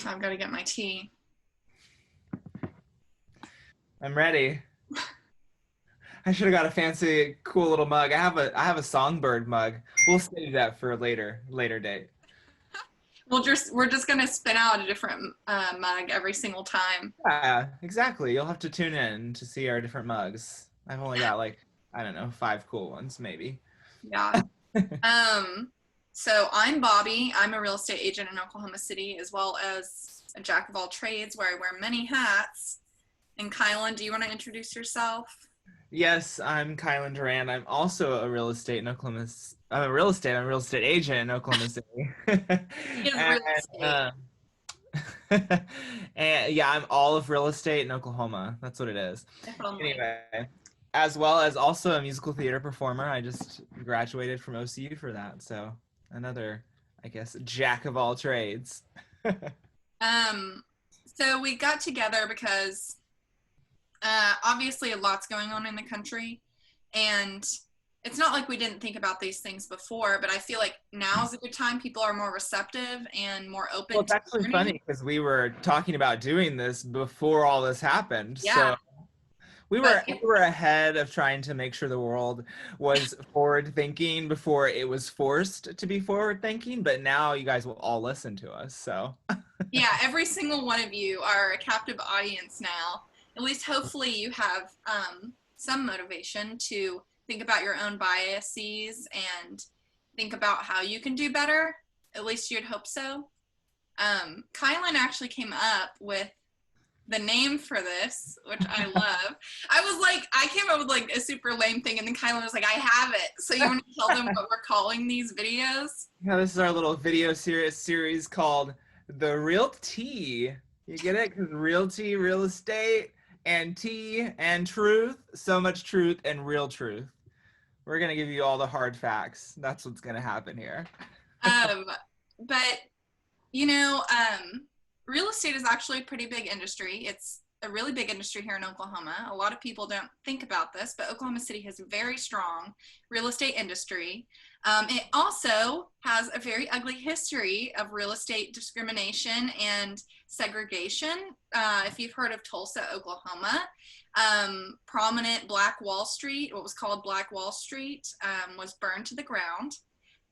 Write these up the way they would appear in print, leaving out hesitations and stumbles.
So I've got to get my tea. I'm ready. I should have got a fancy, cool little mug. I have a songbird mug. We'll save that for a later date. We're just gonna spin out a different mug every single time. Yeah, exactly. You'll have to tune in to see our different mugs. I've only got like, I don't know, five cool ones maybe. Yeah. Um. So I'm Bobbie. I'm a real estate agent in Oklahoma City, as well as a jack of all trades, where I wear many hats. And Kylan, do you want to introduce yourself? Yes, I'm Kylan Durand. I'm also a real estate in Oklahoma. I'm a real estate agent in Oklahoma City. He is and, real estate. uh, and yeah, I'm all of real estate in Oklahoma. That's what it is. If only. Anyway, as well as also a musical theater performer. I just graduated from OCU for that. So another, I guess, jack of all trades. Um. So we got together because obviously a lot's going on in the country, and it's not like we didn't think about these things before, but I feel like now is a good time. People are more receptive and more Well, open it's to actually learning. funny because we were talking about doing this before all this happened. Yeah, So we but were we were ahead of trying to make sure the world was forward thinking before it was forced to be forward thinking. But now you guys will all listen to us. So yeah, every single one of you are a captive audience now. At least hopefully you have some motivation to think about your own biases and think about how you can do better. At least you'd hope so. Kylan actually came up with the name for this, which I love. I was like, I came up with like a super lame thing, and then Kylan was like, I have it. So you want to tell them what we're calling these videos? yeah, this is our little video series called The Real Tea. You get it? Because realty, real estate, and tea and truth. So much truth and real truth. We're gonna give you all the hard facts. That's what's gonna happen here. Um, but you know, real estate is actually a pretty big industry. It's a really big industry here in Oklahoma. A lot of people don't think about this, but Oklahoma City has a very strong real estate industry. It also has a very ugly history of real estate discrimination and segregation. If you've heard of Tulsa, Oklahoma, prominent Black Wall Street, what was called Black Wall Street, was burned to the ground.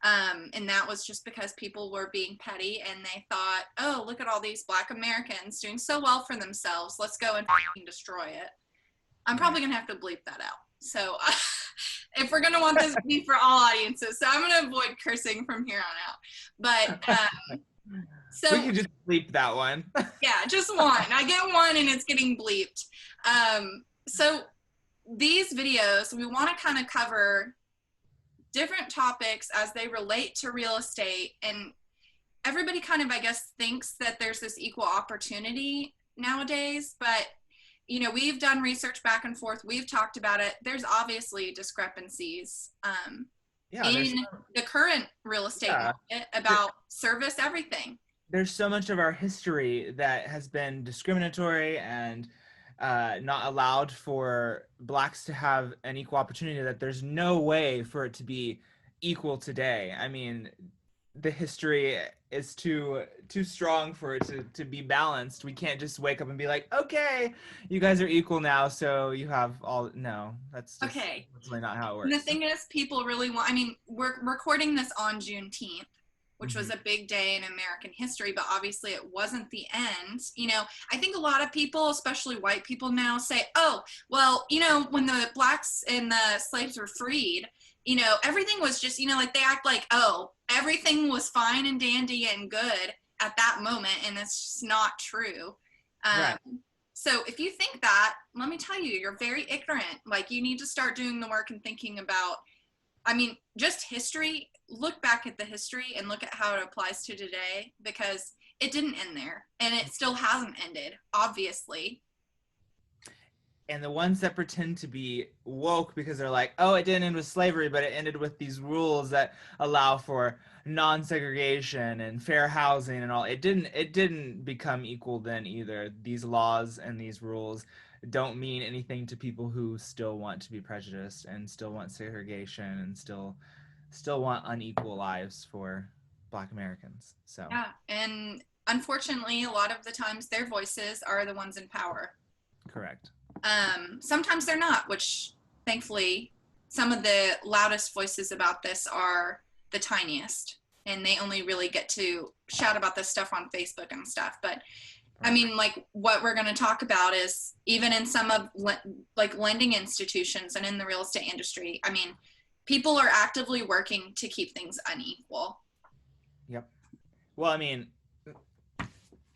And that was just because people were being petty and they thought, oh, look at all these Black Americans doing so well for themselves. Let's go and destroy it. I'm probably going to have to bleep that out. So if we're going to want this to be for all audiences, so I'm going to avoid cursing from here on out. But We so could just bleep that one. yeah, just one. I get one and it's getting bleeped. So these videos, we want to kind of cover different topics as they relate to real estate, and everybody kind of, I guess, thinks that there's this equal opportunity nowadays, but we've done research back and forth, we've talked about it. There's obviously discrepancies Yeah, in the current real estate yeah, market about service everything. there's so much of our history that has been discriminatory and not allowed for blacks to have an equal opportunity that there's no way for it to be equal today. I mean, the history is too strong for it to be balanced. We can't just wake up and be like, okay, you guys are equal now, so you have all. No, that's just Okay, really not how it and the works. thing is, people really want, I mean, we're recording this on Juneteenth, which was Mhm. a big day in American history, but obviously it wasn't the end. I think a lot of people, especially white people now, say, oh, well, when the blacks and the slaves were freed, everything was just, like they act like, oh, everything was fine and dandy and good at that moment, and it's just not true. Right. So if you think that, let me tell you, you're very ignorant. Like, you need to start doing the work and thinking about, I mean, just history. Look back at the history and look at how it applies to today, because it didn't end there and it still hasn't ended, obviously. And the ones that pretend to be woke because they're like, oh, it didn't end with slavery, but it ended with these rules that allow for non-segregation and fair housing and all. It didn't become equal then either. These laws and these rules don't mean anything to people who still want to be prejudiced and still want segregation and still want unequal lives for Black Americans. So Yeah. And unfortunately, a lot of the times their voices are the ones in power. Correct. Sometimes they're not, which thankfully some of the loudest voices about this are the tiniest, and they only really get to shout about this stuff on Facebook and stuff. But I mean, like what we're going to talk about is even in some of like lending institutions and in the real estate industry, I mean, people are actively working to keep things unequal. Yep. Well, I mean,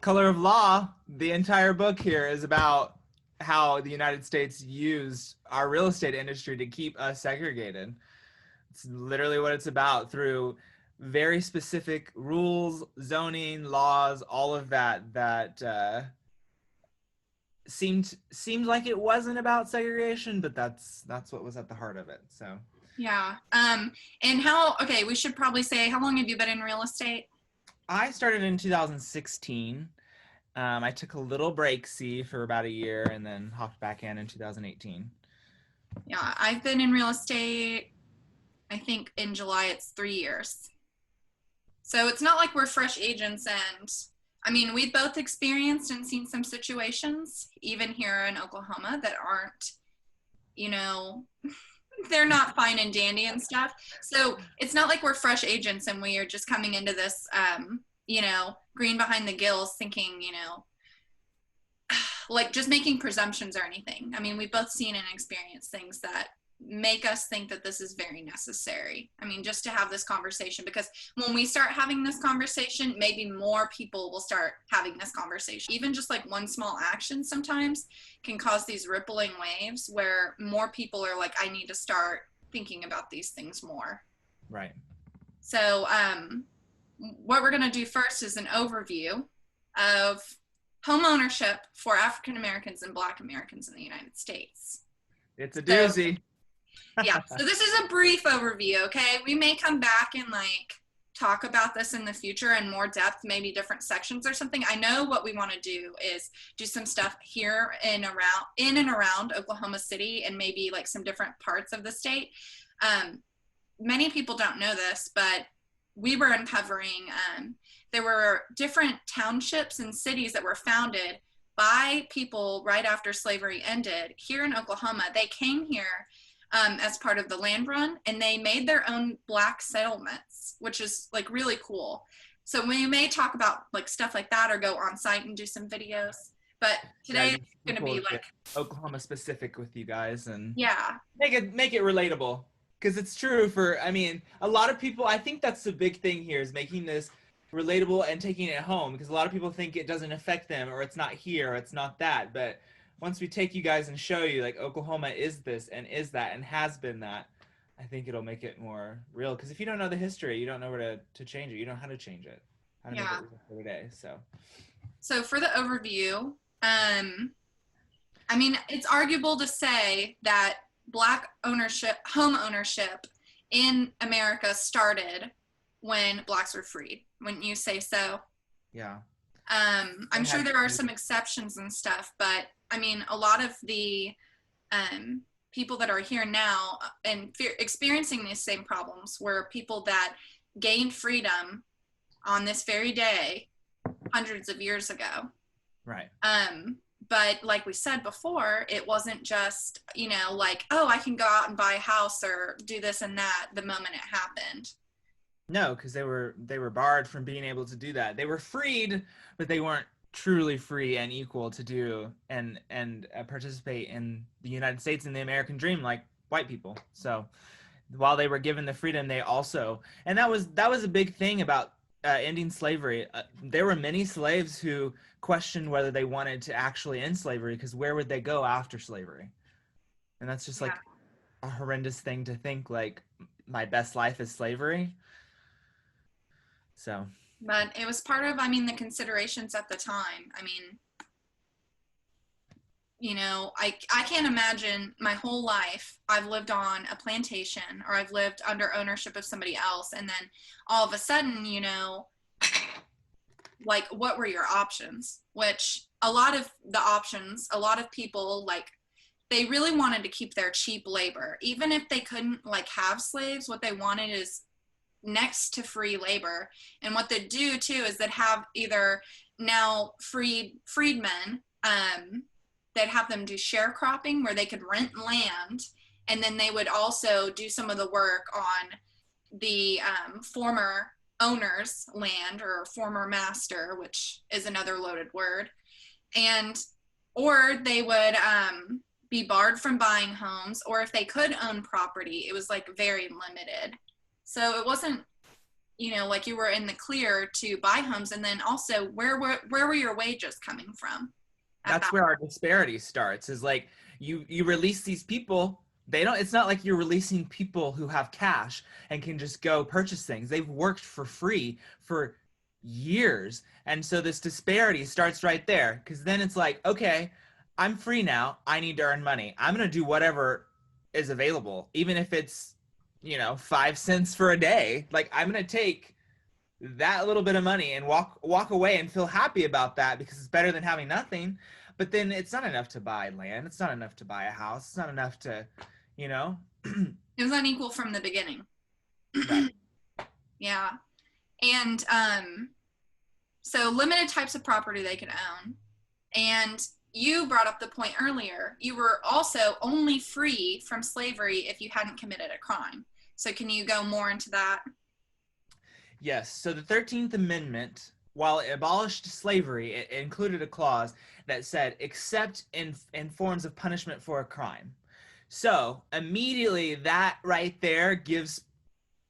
Color of Law, the entire book here is about how the United States used our real estate industry to keep us segregated. It's literally what it's about, through very specific rules, zoning, laws, all of that seemed like it wasn't about segregation, but that's what was at the heart of it. So yeah. And okay, we should probably say, how long have you been in real estate? I started in 2016. I took a little break for about a year and then hopped back in 2018. Yeah, I've been in real estate, I think in July it's 3 years. So it's not like we're fresh agents. And I mean, we've both experienced and seen some situations, even here in Oklahoma, that aren't, you know, they're not fine and dandy and stuff. So it's not like we're fresh agents and we are just coming into this, you know, green behind the gills thinking, you know, like just making presumptions or anything. I mean, we've both seen and experienced things that make us think that this is very necessary. I mean, just to have this conversation, because when we start having this conversation, maybe more people will start having this conversation. Even just like one small action sometimes can cause these rippling waves where more people are like, I need to start thinking about these things more. Right. So what we're going to do first is an overview of home ownership for African Americans and Black Americans in the United States. It's a doozy. Yeah, so this is a brief overview, okay? We may come back and like talk about this in the future in more depth, maybe different sections or something. I know what we want to do is do some stuff here in and around Oklahoma City and maybe like some different parts of the state. Many people don't know this, but we were uncovering, there were different townships and cities that were founded by people right after slavery ended here in Oklahoma. They came here as part of the land run, and they made their own Black settlements, which is like really cool. So we may talk about like stuff like that or go on site and do some videos. But today it's going to be like Oklahoma specific with you guys, and yeah, make it relatable, because it's true for, I mean, a lot of people. I think that's the big thing here, is making this relatable and taking it home, because a lot of people think it doesn't affect them, or it's not here, or it's not that. But once we take you guys and show you like Oklahoma is this and is that and has been that, I think it'll make it more real. Because if you don't know the history, you don't know where to change it. You don't know how to change it, how to make it real for today. So for the overview, I mean, it's arguable to say that Black ownership, home ownership in America started when Blacks were freed. Wouldn't you say so? Yeah. I'm sure there are some exceptions and stuff, but I mean, a lot of the people that are here now and experiencing these same problems were people that gained freedom on this very day hundreds of years ago. Right. But like we said before, it wasn't just, you know, like, oh, I can go out and buy a house or do this and that the moment it happened. No, because they were barred from being able to do that. They were freed, but they weren't truly free and equal to do and participate in the United States and the American dream like white people. So while they were given the freedom, they also, and that was a big thing about ending slavery. There were many slaves who questioned whether they wanted to actually end slavery, because where would they go after slavery? And that's just like a horrendous thing to think, like, my best life is slavery. So, but it was part of, I mean, the considerations at the time. I mean, you know, I can't imagine my whole life I've lived on a plantation or I've lived under ownership of somebody else, and then all of a sudden, you know, like, what were your options? Which a lot of people, like, they really wanted to keep their cheap labor. Even if they couldn't like have slaves, what they wanted is next to free labor. And what they do too is that have either now freedmen, they'd have them do sharecropping where they could rent land, and then they would also do some of the work on the former owner's land or former master, which is another loaded word. And or they would be barred from buying homes, or if they could own property, it was like very limited. So it wasn't, like you were in the clear to buy homes. And then also, were your wages coming from at That's that where point? our disparity starts, is like you release these people. They don't, it's not like you're releasing people who have cash and can just go purchase things. They've worked for free for years. And so this disparity starts right there, because then it's like, okay, I'm free now. I need to earn money. I'm going to do whatever is available, even if it's, 5 cents for a day. Like, I'm going to take that little bit of money and walk away and feel happy about that, because it's better than having nothing. But then it's not enough to buy land. It's not enough to buy a house. It's not enough to, you know. It was unequal from the beginning. Right. Yeah. And so limited types of property they could own. And you brought up the point earlier. You were also only free from slavery if you hadn't committed a crime. So can you go more into that? Yes. So the 13th Amendment, while it abolished slavery, it included a clause that said, except in forms of punishment for a crime. So immediately that right there gives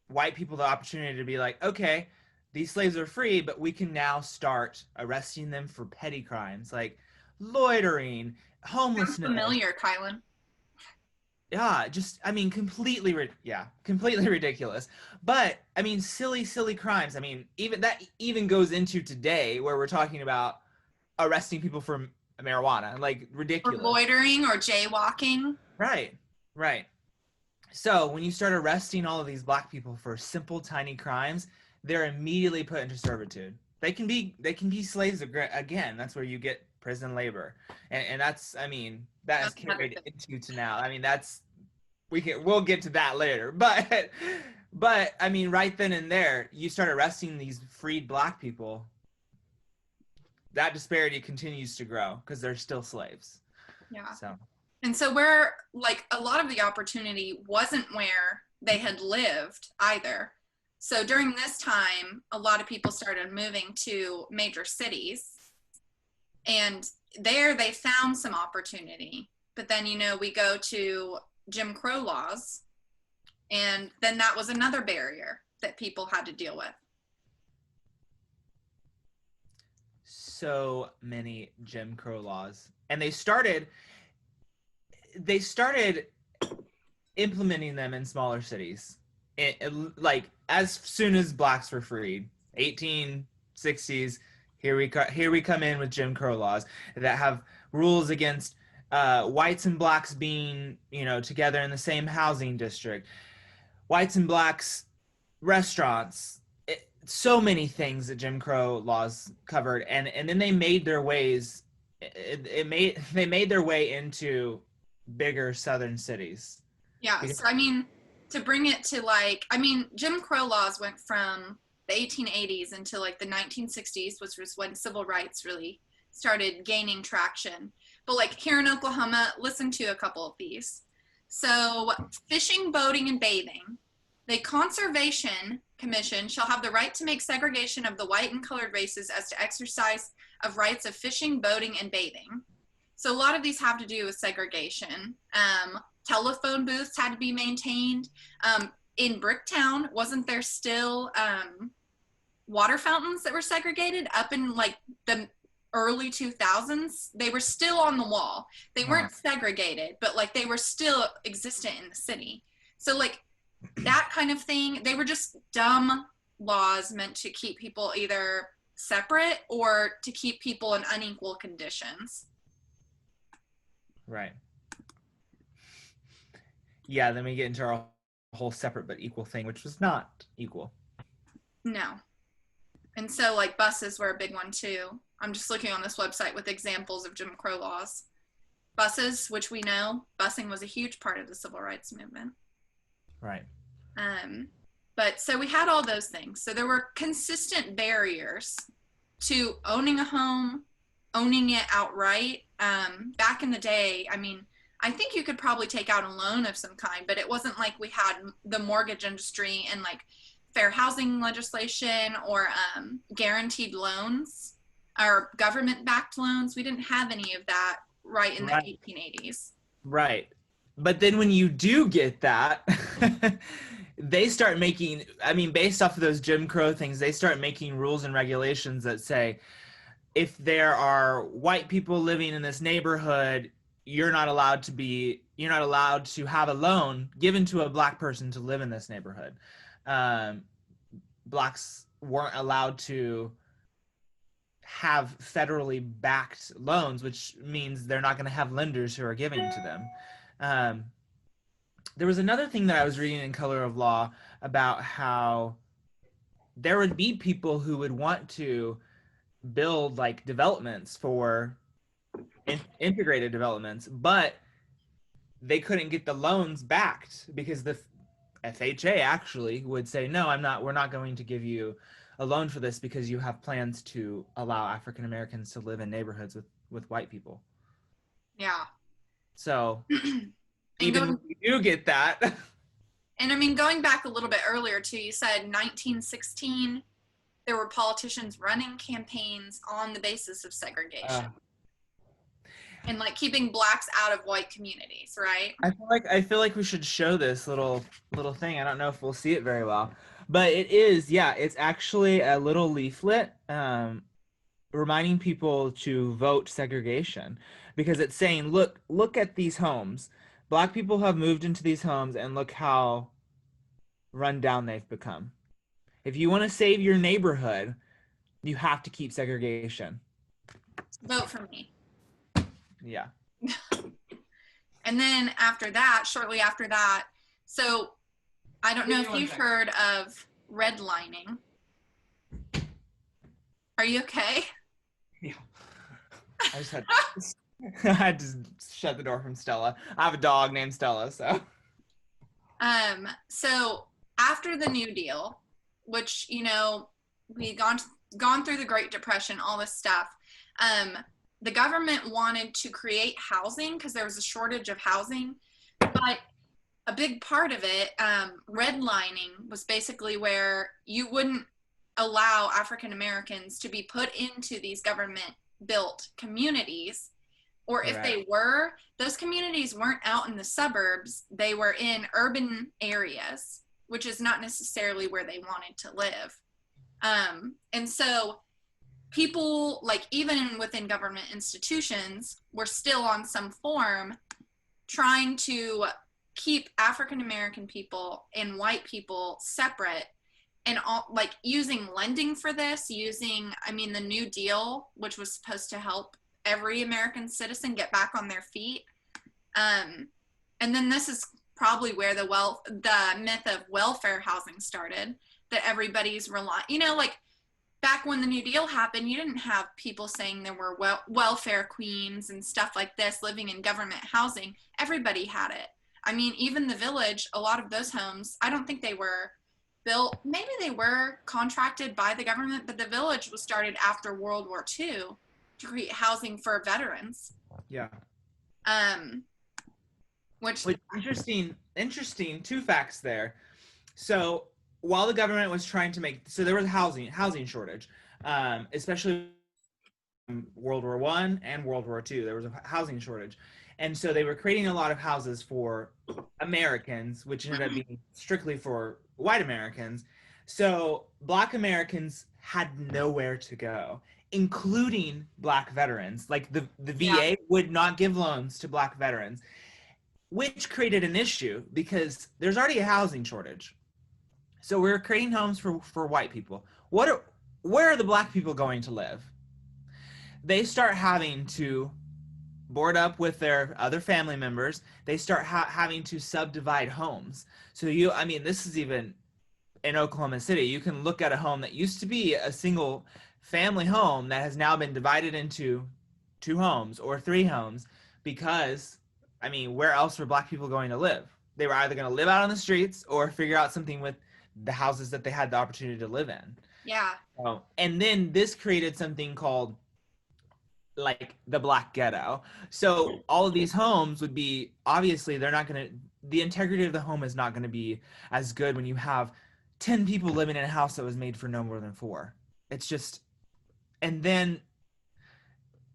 white people the opportunity to be like, okay, these slaves are free, but we can now start arresting them for petty crimes like loitering, Sounds homelessness. familiar, Kylan. Yeah, just, I mean, completely ridiculous. But I mean, silly crimes. I mean, even goes into today, where we're talking about arresting people for marijuana, like, Or ridiculous. loitering or jaywalking. Right, right. So when you start arresting all of these black people for simple, tiny crimes, they're immediately put into servitude. They can be slaves again. That's where you get prison labor, and that's, I mean, that is That's another carried thing. into to now. I mean, we'll get to that later, but I mean, right then and there, you start arresting these freed black people. That disparity continues to grow because they're still slaves. Yeah. So And so where like a lot of the opportunity wasn't where they had lived either. So during this time, a lot of people started moving to major cities, and there they found some opportunity. But then, we go to Jim Crow laws, and then that was another barrier that people had to deal with. so many Jim Crow laws, and they started implementing them in smaller cities. Like, as soon as blacks were freed, 1860s, here we come in with Jim Crow laws that have rules against whites and blacks being, together in the same housing district, whites and blacks restaurants, so many things that Jim Crow laws covered, and then they made their ways. They made their way into bigger southern cities. Yeah. Because So, I mean, to bring it to Jim Crow laws went from the 1880s until like the 1960s, which was when civil rights really started gaining traction. But like here in Oklahoma, listen to a couple of these. So, fishing, boating, and bathing. The Conservation Commission shall have the right to make segregation of the white and colored races as to exercise of rights of fishing, boating, and bathing. So a lot of these have to do with segregation. Telephone booths had to be maintained. In Bricktown, wasn't there still water fountains that were segregated up in like the early 2000s? They were still on the wall. They weren't segregated, but like they were still existent in the city. So like that kind of thing, they were just dumb laws meant to keep people either separate or to keep people in unequal conditions. right. Yeah, then we get into our whole separate but equal thing, which was not equal. No. And so like buses were a big one too. I'm just looking on this website with examples of Jim Crow laws. Buses, which we know, busing was a huge part of the civil rights movement. Right. But so we had all those things. So there were consistent barriers to owning a home, owning it outright. Back in the day, I mean, I think you could probably take out a loan of some kind, but it wasn't like we had the mortgage industry and like fair housing legislation or guaranteed loans or government backed loans. We didn't have any of that right in the Right. 1880s. Right. But then when you do get that, they start making, I mean, based off of those Jim Crow things, they start making rules and regulations that say if there are white people living in this neighborhood, you're not allowed to have a loan given to a black person to live in this neighborhood. Um, Blacks weren't allowed to have federally backed loans, which means they're not going to have lenders who are giving to them. Um, there was another thing that I was reading in Color of Law about how there would be people who would want to build like developments for integrated developments, but they couldn't get the loans backed because the FHA actually would say, no, we're not going to give you a loan for this because you have plans to allow African Americans to live in neighborhoods with white people. Yeah. So and even when you do get that. And I mean, going back a little bit earlier too, you said 1916, there were politicians running campaigns on the basis of segregation. And like keeping blacks out of white communities, right? I feel like we should show this little thing. I don't know if we'll see it very well, but it is, yeah, it's actually a little leaflet reminding people to vote segregation, because it's saying, look at these homes. Black people have moved into these homes and look how run down they've become. If you want to save your neighborhood, you have to keep segregation. Vote for me. Yeah. And then after that, shortly after that, so I don't know if you've heard of redlining. Are you okay? Yeah. I had to shut the door from Stella. I have a dog named Stella, so. So after the New Deal, which, you know, we gone through the Great Depression, all this stuff, the government wanted to create housing because there was a shortage of housing, but a big part of it, redlining, was basically where you wouldn't allow African Americans to be put into these government built communities, or if they were, those communities weren't out in the suburbs, they were in urban areas, which is not necessarily where they wanted to live. And so people, like even within government institutions, were still on some form trying to keep African American people and white people separate, and all, like using lending for this, I mean, the New Deal, which was supposed to help every American citizen get back on their feet. And then this is probably where the myth of welfare housing started, that everybody's relying, you know, like back when the New Deal happened, you didn't have people saying there were welfare queens and stuff like this living in government housing. Everybody had it. I mean, even the Village, a lot of those homes, I don't think they were built, maybe they were contracted by the government, but the Village was started after World War II to create housing for veterans. Yeah. Which interesting, two facts there. So while the government was trying to so there was a housing shortage, especially World War I and World War II, there was a housing shortage. And so they were creating a lot of houses for Americans, which ended up being strictly for white Americans. So Black Americans had nowhere to go, including Black veterans. Like the VA would not give loans to Black veterans, which created an issue because there's already a housing shortage. So we're creating homes for white people. Where are the Black people going to live? They start having to board up with their other family members. They start having to subdivide homes. So this is even in Oklahoma City. You can look at a home that used to be a single family home that has now been divided into 2 homes or 3 homes because, where else were Black people going to live? They were either going to live out on the streets or figure out something with the houses that they had the opportunity to live in. Yeah. And then this created something called like the black ghetto. So all of these homes would be, obviously they're not going to, the integrity of the home is not going to be as good when you have 10 people living in a house that was made for no more than four. It's just, and then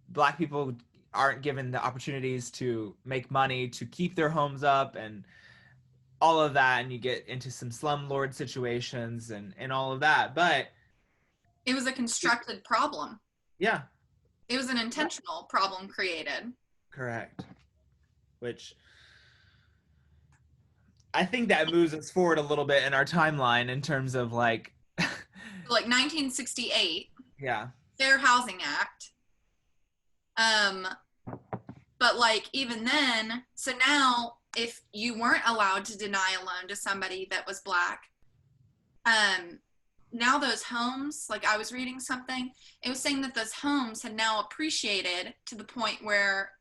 black people aren't given the opportunities to make money to keep their homes up and all of that, and you get into some slumlord situations and all of that. But It was a constructed problem. yeah, It was an intentional problem created. correct. Which I think that moves us forward a little bit in our timeline in terms of like, Like 1968, yeah, Fair Housing Act. Um, but like even then, so now if you weren't allowed to deny a loan to somebody that was black, um, now those homes, like I was reading something, it was saying that those homes had now appreciated to the point where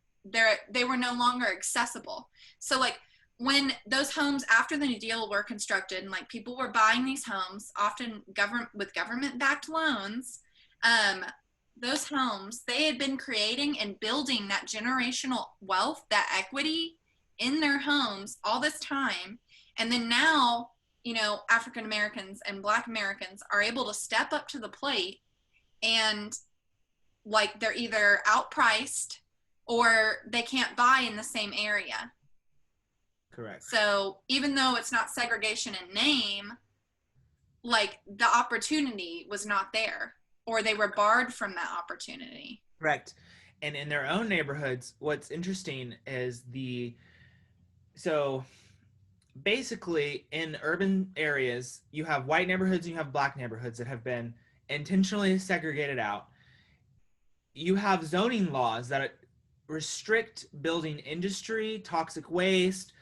they were no longer accessible. So like when those homes after the New Deal were constructed and like people were buying these homes, often government backed loans, um, those homes, they had been creating and building that generational wealth, that equity in their homes all this time. And then now, you know, African Americans and Black Americans are able to step up to the plate and like they're either outpriced or they can't buy in the same area. correct. So even though it's not segregation in name, like the opportunity was not there or they were barred from that opportunity. Correct. And in their own neighborhoods, what's interesting is so basically in urban areas, you have white neighborhoods and you have black neighborhoods that have been intentionally segregated out. You have zoning laws that restrict building industry, toxic waste,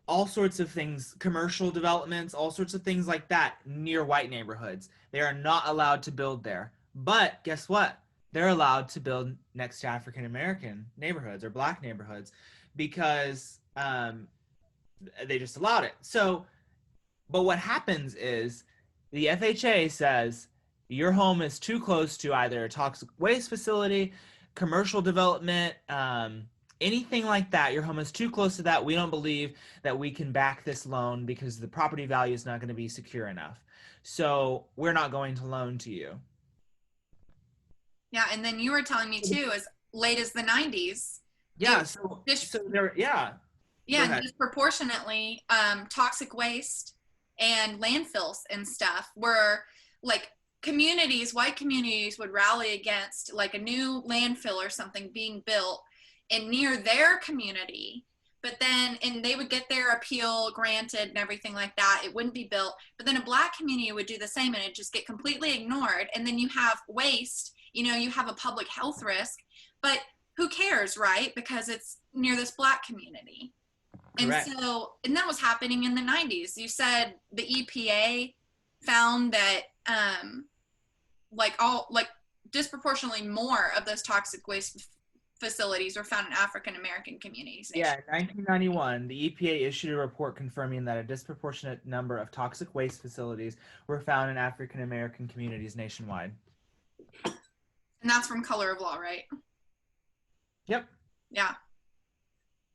all sorts of things, commercial developments, all sorts of things like that near white neighborhoods. They are not allowed to build there. But guess what? They're allowed to build next to African American neighborhoods or black neighborhoods because they just allowed it. So, but what happens is the FHA says your home is too close to either a toxic waste facility, commercial development, anything like that. Your home is too close to that. We don't believe that we can back this loan because the property value is not going to be secure enough. So we're not going to loan to you. Yeah, and then you were telling me too, as late as the 90s, Yeah. So, there, yeah. Go yeah, ahead. disproportionately, toxic waste and landfills and stuff were like communities, white communities would rally against like a new landfill or something being built and near their community. But then, and they would get their appeal granted and everything like that. It wouldn't be built. But then a black community would do the same and it just get completely ignored. And then you have waste, you know, you have a public health risk, but who cares, right? Because it's near this black community. Correct. And so, and that was happening in the 90s. You said the EPA found that like disproportionately more of those toxic waste facilities were found in African American communities. Yeah, in 1991, the EPA issued a report confirming that a disproportionate number of toxic waste facilities were found in African American communities nationwide. And that's from Color of Law, right? Yep. Yeah.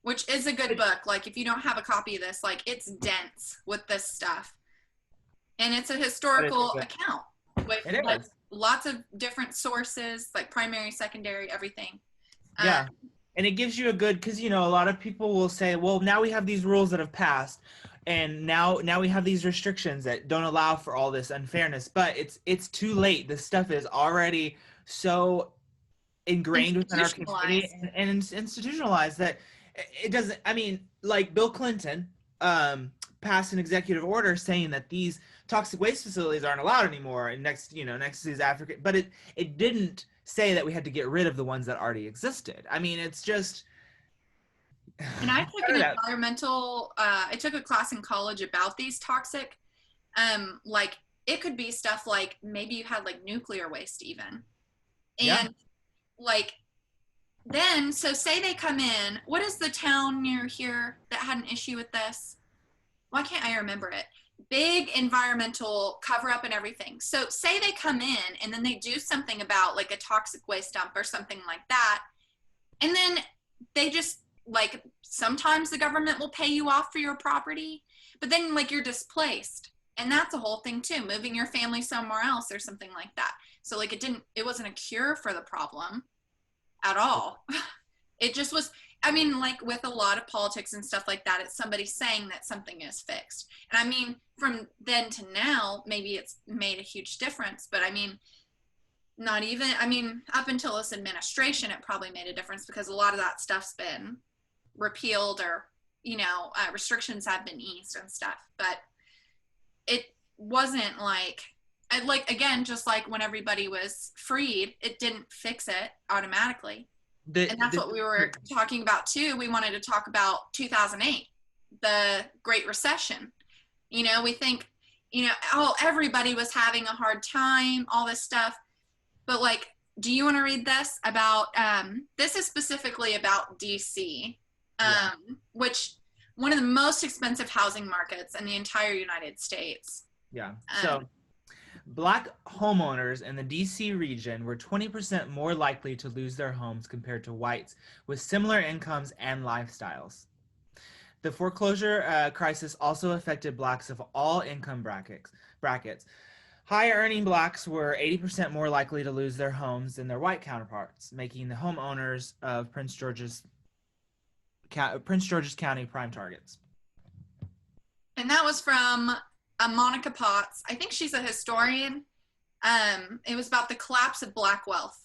Which is a good book. Like if you don't have a copy of this, like it's dense with this stuff. And it's a historical account with like lots of different sources, like primary, secondary, everything. Yeah. And it gives you a good, because, you know, a lot of people will say, well, now we have these rules that have passed and now we have these restrictions that don't allow for all this unfairness, but it's too late. This stuff is already so ingrained within our community and institutionalized that it doesn't, I mean, like Bill Clinton passed an executive order saying that these toxic waste facilities aren't allowed anymore and next to these African, but it didn't say that we had to get rid of the ones that already existed. I mean, it's just. And I took an environmental, I took a class in college about these toxic, like it could be stuff like maybe you had like nuclear waste even. And like, then, so say they come in, what is the town near here that had an issue with this? Why can't I remember it? big environmental cover up and everything. So say they come in and then they do something about like a toxic waste dump or something like that. And then they just like, sometimes the government will pay you off for your property, but then like you're displaced. And that's a whole thing too, moving your family somewhere else or something like that. So like it wasn't a cure for the problem at all. It just was, I mean, like with a lot of politics and stuff like that, it's somebody saying that something is fixed. And I mean, from then to now, maybe it's made a huge difference, but I mean, not even, I mean, up until this administration, it probably made a difference because a lot of that stuff's been repealed or, restrictions have been eased and stuff. But it wasn't like again, just like when everybody was freed, it didn't fix it automatically. And that's what we were talking about too. We wanted to talk about 2008, the Great Recession. We think, oh, everybody was having a hard time, all this stuff. But like, do you want to read this about, this is specifically about DC, which one of the most expensive housing markets in the entire United States. Yeah. So Black homeowners in the DC region were 20% more likely to lose their homes compared to whites with similar incomes and lifestyles. The foreclosure crisis also affected Blacks of all income brackets. High-earning Blacks were 80% more likely to lose their homes than their white counterparts, making the homeowners of Prince George's County prime targets. And that was from Monica Potts. I think she's a historian. It was about the collapse of Black wealth.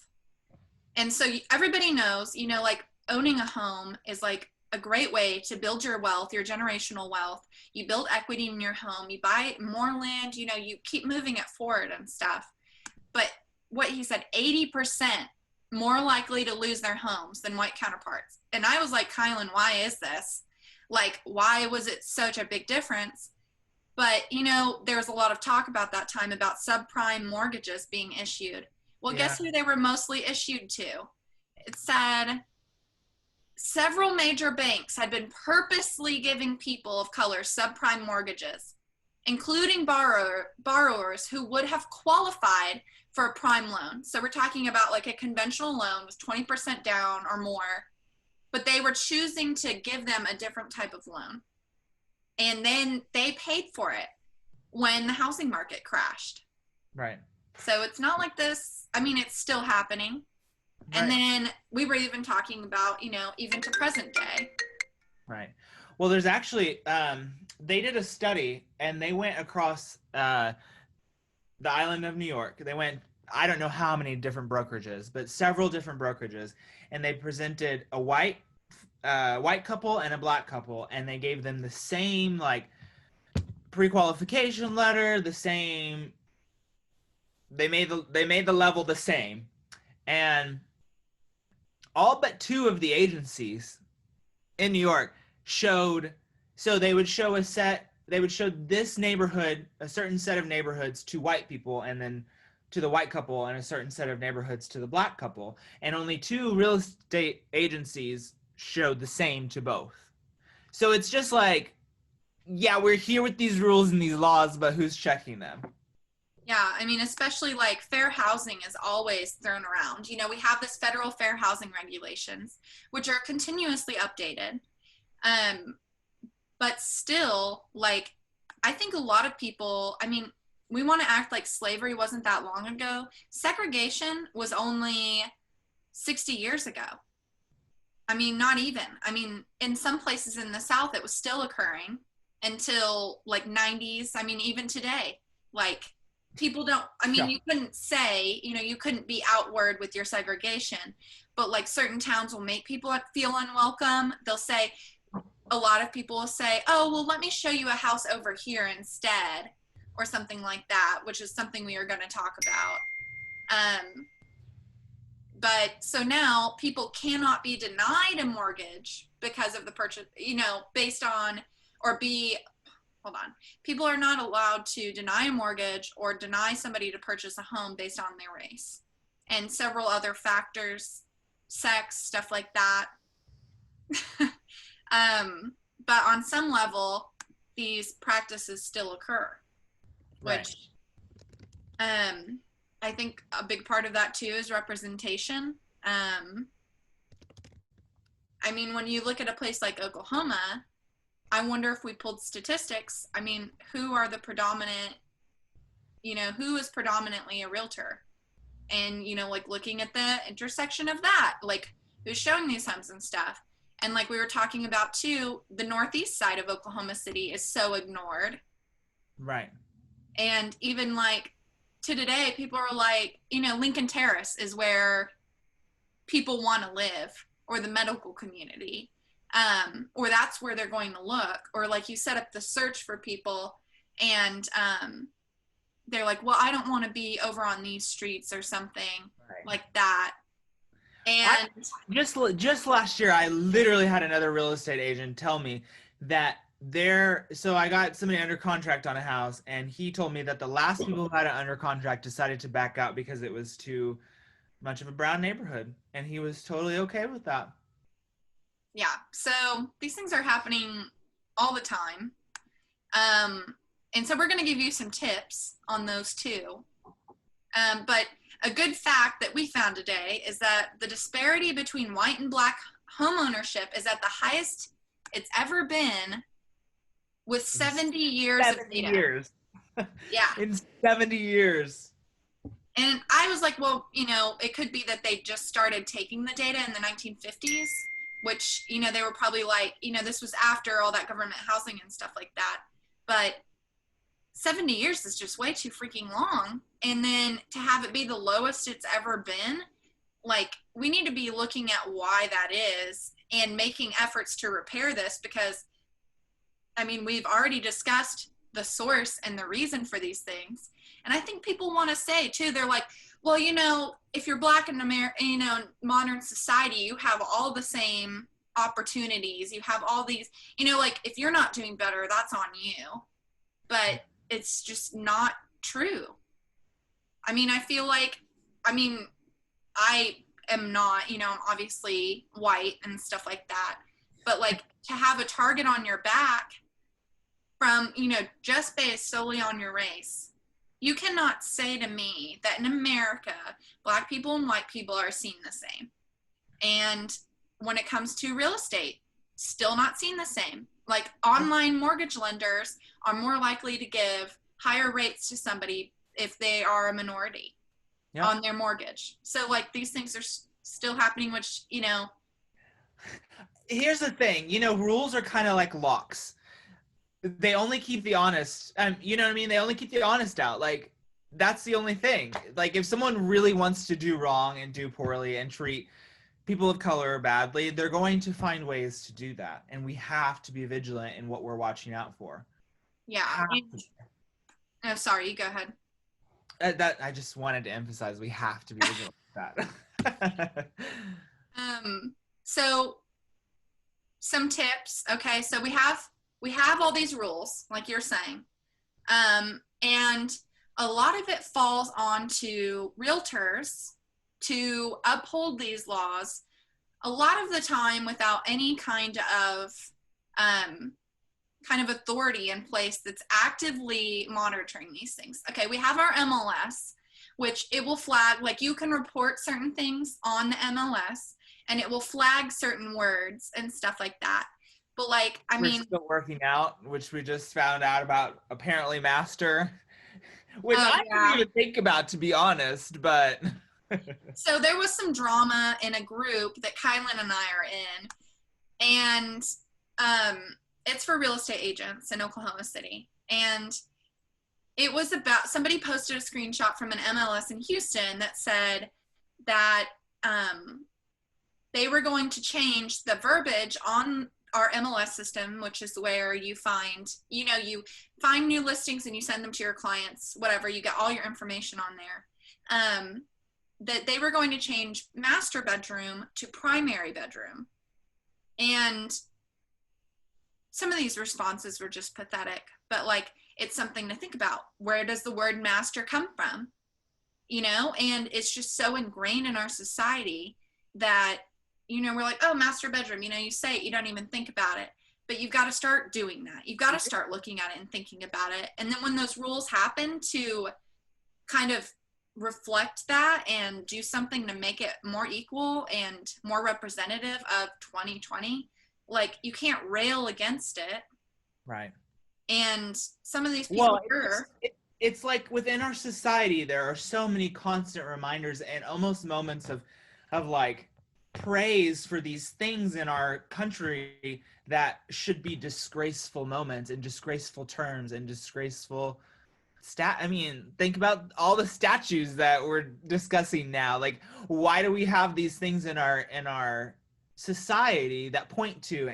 And so everybody knows, like owning a home is like a great way to build your wealth, your generational wealth. You build equity in your home, you buy more land, you keep moving it forward and stuff. But what he said, 80% more likely to lose their homes than white counterparts. And I was like, Kylan, why is this? Like, why was it such a big difference? But, there was a lot of talk about that time about subprime mortgages being issued. Well, guess who they were mostly issued to? It said several major banks had been purposely giving people of color subprime mortgages, including borrowers who would have qualified for a prime loan. So we're talking about like a conventional loan with 20% down or more, but they were choosing to give them a different type of loan. And then they paid for it when the housing market crashed. Right. So it's not like this. I mean, it's still happening. Right. And then we were even talking about, even to present day. Right. Well, there's actually, they did a study and they went across the island of New York. They went, I don't know how many different brokerages, but several different brokerages. And they presented a white couple and a Black couple, and they gave them the same like pre-qualification letter, the same. They made the level the same, and all but two of the agencies in New York showed. So they would show this neighborhood, a certain set of neighborhoods to white people, and then to the white couple, and a certain set of neighborhoods to the Black couple, and only two real estate agencies showed the same to both. So it's just like, yeah, we're here with these rules and these laws, but who's checking them? Yeah, I mean, especially like fair housing is always thrown around. We have this federal fair housing regulations, which are continuously updated. But still, like, I think a lot of people, I mean, we want to act like slavery wasn't that long ago. Segregation was only 60 years ago. I mean, not even. I mean, in some places in the South, it was still occurring until like 90s. I mean, even today, like people don't, I mean, you couldn't say, you couldn't be outward with your segregation, but like certain towns will make people feel unwelcome. They'll say, a lot of people will say, oh, well, let me show you a house over here instead, or something like that, which is something we are going to talk about. But so now people cannot be denied a mortgage because of the purchase, based on, people are not allowed to deny a mortgage or deny somebody to purchase a home based on their race and several other factors, sex, stuff like that. But on some level, these practices still occur, Right. which I think a big part of that too is representation. I mean, when you look at a place like Oklahoma, I wonder if we pulled statistics. I mean, who are the predominant, who is predominantly a realtor? And, like looking at the intersection of that, like who's showing these homes and stuff. And like we were talking about too, the northeast side of Oklahoma City is so ignored. Right. And even like to today, people are like, Lincoln Terrace is where people want to live, or the medical community, or that's where they're going to look. Or like you set up the search for people, and they're like, well, I don't want to be over on these streets or something like that. And Just last year, I literally had another real estate agent tell me that so I got somebody under contract on a house, and he told me that the last people who had it under contract decided to back out because it was too much of a brown neighborhood, and he was totally okay with that. Yeah, so these things are happening all the time. And so we're going to give you some tips on those too. But a good fact that we found today is that the disparity between white and black homeownership is at the highest it's ever been, with 70 years 70 of data. years. Yeah. In 70 years. And I was like, well, it could be that they just started taking the data in the 1950s, which, they were probably like, this was after all that government housing and stuff like that. But 70 years is just way too freaking long. And then to have it be the lowest it's ever been, like, we need to be looking at why that is and making efforts to repair this, because, I mean, we've already discussed the source and the reason for these things. And I think people want to say too, they're like, well, if you're black in modern society, you have all the same opportunities. You have all these, like, if you're not doing better, that's on you. But it's just not true. I mean, I feel like, I am not, I'm obviously white and stuff like that. But like, to have a target on your back from, just based solely on your race, you cannot say to me that in America, black people and white people are seen the same. And when it comes to real estate, still not seen the same. Like, online mortgage lenders are more likely to give higher rates to somebody if they are a minority on their mortgage. So like, these things are still happening, which, Here's the thing, rules are kind of like locks. They only keep the honest, you know what I mean? They only keep the honest out. Like, that's the only thing. Like, if someone really wants to do wrong and do poorly and treat people of color badly, they're going to find ways to do that. And we have to be vigilant in what we're watching out for. Yeah. Oh, sorry, you go ahead. That I just wanted to emphasize, we have to be vigilant with that. So some tips. Okay, so we have all these rules, like you're saying, and a lot of it falls onto realtors to uphold these laws, a lot of the time without any kind of authority in place that's actively monitoring these things. Okay, we have our MLS, which it will flag, like, you can report certain things on the MLS and it will flag certain words and stuff like that. But like, we're still working out, which we just found out about, apparently master, which I didn't even think about, to be honest, but. So there was some drama in a group that Kylan and I are in, and it's for real estate agents in Oklahoma City. And it was about, somebody posted a screenshot from an MLS in Houston that said that they were going to change the verbiage on our MLS system, which is where you find, you find new listings and you send them to your clients, whatever, you get all your information on there. That they were going to change master bedroom to primary bedroom. And some of these responses were just pathetic, but like, it's something to think about. Where does the word master come from? And it's just so ingrained in our society that, we're like, oh, master bedroom, you say it, you don't even think about it. but you've got to start doing that. You've got to start looking at it and thinking about it. And then when those rules happen, to kind of reflect that and do something to make it more equal and more representative of 2020. Like, you can't rail against it. Right. And some of these people Well, were. it's like within our society, there are so many constant reminders and almost moments of like praise for these things in our country that should be disgraceful moments and disgraceful terms and disgraceful I mean, think about all the statues that we're discussing now. Like, why do we have these things in our society that point to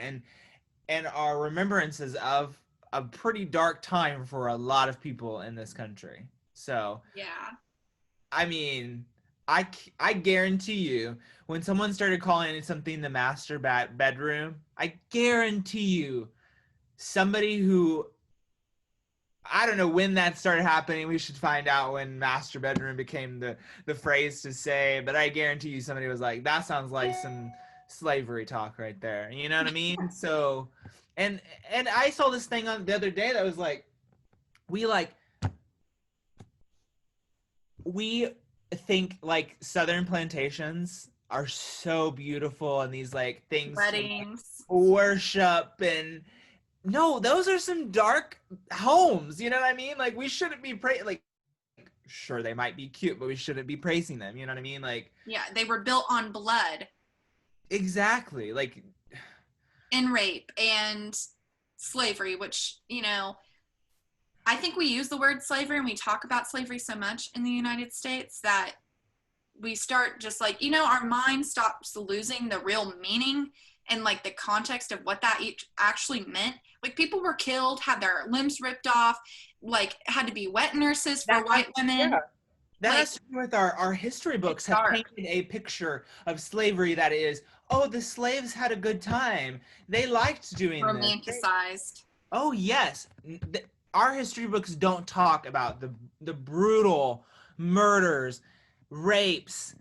and are remembrances of a pretty dark time for a lot of people in this country? So, Yeah. I mean, I guarantee you, when someone started calling something the master bedroom, I guarantee you, somebody who, I don't know when that started happening. We should find out when master bedroom became the phrase to say, but I guarantee you somebody was like, that sounds like some slavery talk right there. You know what I mean? So, and and I saw this thing on the other day that was like, we like we think like southern plantations are so beautiful and these like things to like Weddings. worship, and no, those are some dark homes. You know what I mean? Like, we shouldn't be like, sure, they might be cute, but we shouldn't be praising them. You know what I mean? Like, Yeah, they were built on blood exactly. Like, and rape and slavery, which, I think we use the word slavery and we talk about slavery so much in the United States that we start just like, our mind stops losing the real meaning and like the context of what that actually meant. Like, people were killed, had their limbs ripped off, like had to be wet nurses for white women. yeah. That Like, has to do with our history it's books have dark. painted a picture of slavery that is, oh, the slaves had a good time. They liked doing this. Romanticized. Oh, yes. Our history books don't talk about the brutal murders, rapes,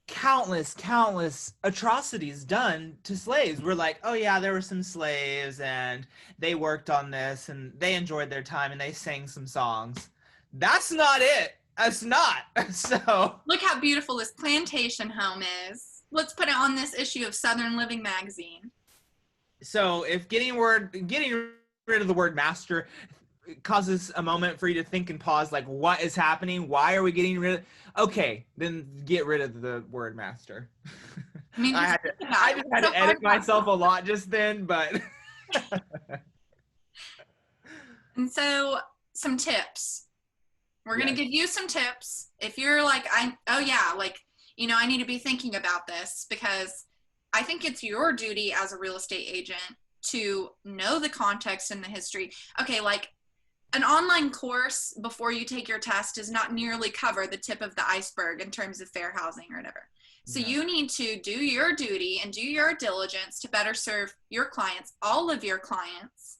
countless atrocities done to slaves. We're like, oh yeah, there were some slaves and they worked on this and they enjoyed their time and they sang some songs. That's not it. That's not. So Look how beautiful this plantation home is. Let's put it on this issue of Southern Living magazine. if getting rid of the word master causes a moment for you to think and pause, like, what is happening? Why are we getting rid of? Okay, then get rid of the word master. I mean, just think about I it. just What's had so to hard edit about myself that? a lot just then, but And so, some tips. We're going to yes. give you some tips. If you're like, oh yeah, like, I need to be thinking about this, because I think it's your duty as a real estate agent to know the context and the history. Okay, like, an online course before you take your test does not nearly cover the tip of the iceberg in terms of fair housing or whatever. So No. you need to do your duty and do your diligence to better serve your clients, all of your clients,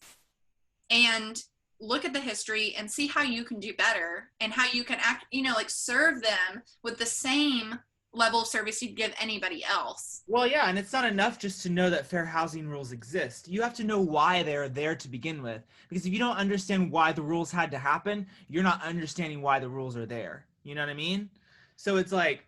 and look at the history and see how you can do better and how you can act, like, serve them with the same level of service you'd give anybody else. Well, yeah, and it's not enough just to know that fair housing rules exist. You have to know why they're there to begin with. Because if you don't understand why the rules had to happen, you're not understanding why the rules are there. You know what I mean? So it's like,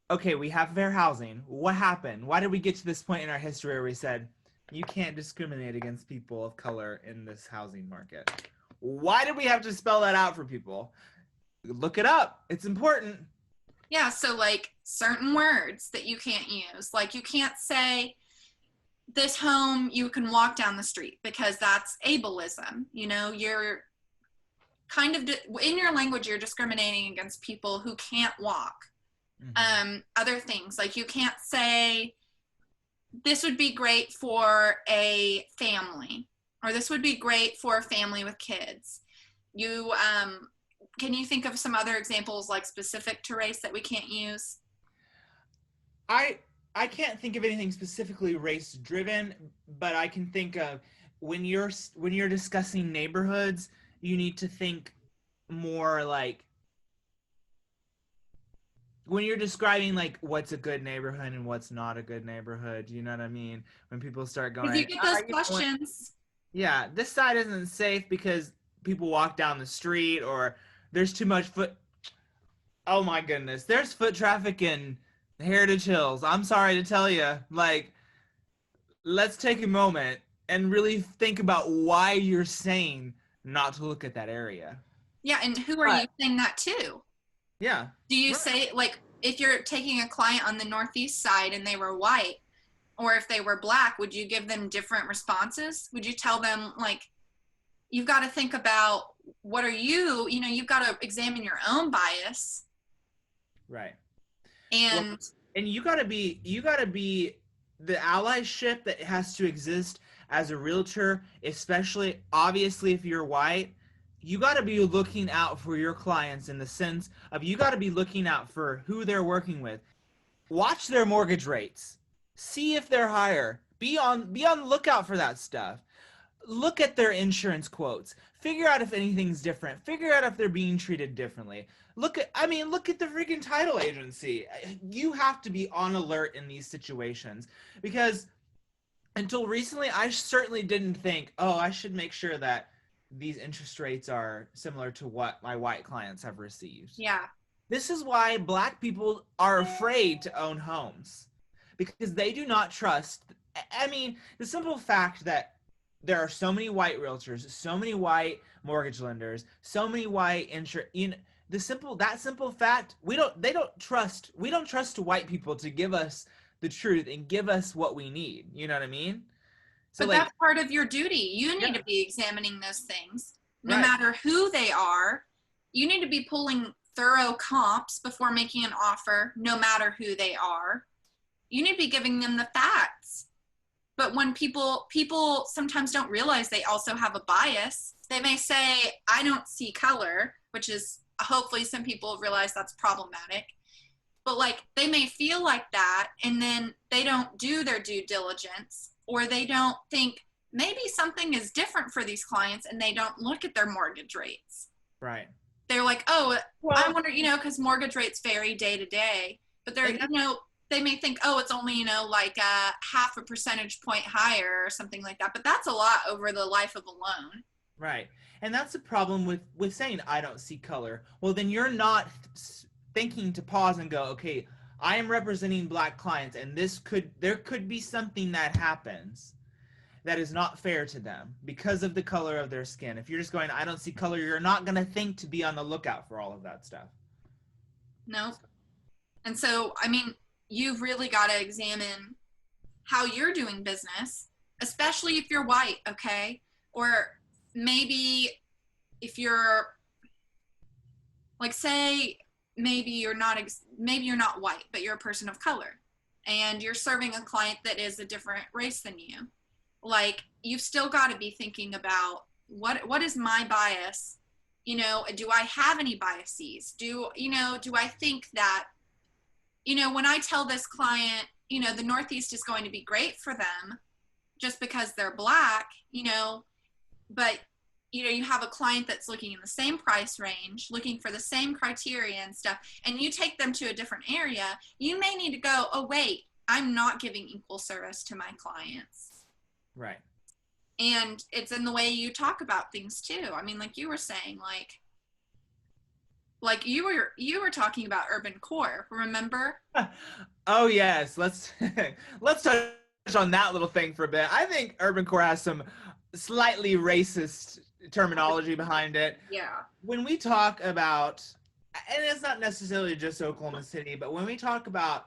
okay, we have fair housing. What happened? Why did we get to this point in our history where we said, you can't discriminate against people of color in this housing market? Why did we have to spell that out for people? Look it up. It's important. Yeah, so like certain words that you can't use. Like, you can't say, this home you can walk down the street, because that's ableism. You're kind of in your language, you're discriminating against people who can't walk. Other things, like, you can't say, this would be great for a family, or this would be great for a family with kids. You can you think of some other examples, like, specific to race that we can't use? I I can't think of anything specifically race driven, but I can think of when you're discussing neighborhoods, you need to think more like when you're describing like what's a good neighborhood and what's not a good neighborhood, you know what I mean? When people start Because you going, get those you know what? questions. Yeah, this side isn't safe because people walk down the street or there's too much foot. Oh my goodness, there's foot traffic in Heritage Hills. I'm sorry to tell you, like, let's take a moment and really think about why you're saying not to look at that area. Yeah, and who are you But saying that to? yeah, Do you right, say, like, if you're taking a client on the northeast side and they were white, or if they were black, would you give them different responses? Would you tell them, like, you've got to think about what are you, you've got to examine your own bias. right. Well, And and you gotta be the allyship that has to exist as a realtor, especially obviously if you're white. You got to be looking out for your clients in the sense of you got to be looking out for who they're working with. Watch their mortgage rates. See if they're higher. Be on the lookout for that stuff. Look at their insurance quotes. Figure out if anything's different. Figure out if they're being treated differently. Look at the freaking title agency. You have to be on alert in these situations because until recently, I certainly didn't think, oh, I should make sure that these interest rates are similar to what my white clients have received. yeah, This is why black people are afraid to own homes because they do not trust. I mean, the simple fact that there are so many white realtors, so many white mortgage lenders, so many white insurance. The simple fact we don't trust white people to give us the truth and give us what we need. You know what I mean? So but like, that's part of your duty. You need yeah, to be examining those things no right, matter who they are. You need to be pulling thorough comps before making an offer no matter who they are. You need to be giving them the facts. But when people sometimes don't realize they also have a bias, they may say, I don't see color, which is hopefully some people realize that's problematic. But like they may feel like that and then they don't do their due diligence, or they don't think maybe something is different for these clients, and they don't look at their mortgage rates. right. They're like, oh, I Well, wonder, because mortgage rates vary day to day, but they're, and they may think, oh, it's only, like a half a percentage point higher or something like that. But that's a lot over the life of a loan. right. And that's the problem with saying I don't see color. Well, then you're not thinking to pause and go, okay, I am representing black clients and there could be something that happens that is not fair to them because of the color of their skin. If you're just going I don't see color, you're not going to think to be on the lookout for all of that stuff. No. And so, I mean, you've really got to examine how you're doing business, especially if you're white, okay? Or maybe if you're like, say maybe you're not white, but you're a person of color and you're serving a client that is a different race than you. Like, you've still got to be thinking about what is my bias? Do I have any biases? Do I think that, when I tell this client, the Northeast is going to be great for them just because they're black, but you have a client that's looking in the same price range, looking for the same criteria and stuff, and you take them to a different area, you may need to go, oh, wait, I'm not giving equal service to my clients. Right. And it's in the way you talk about things too. I mean, like you were saying, like you were talking about urban core, remember? Oh yes, let's let's touch on that little thing for a bit. I think urban core has some slightly racist terminology behind it. Yeah. When we talk about, and it's not necessarily just Oklahoma City, but when we talk about,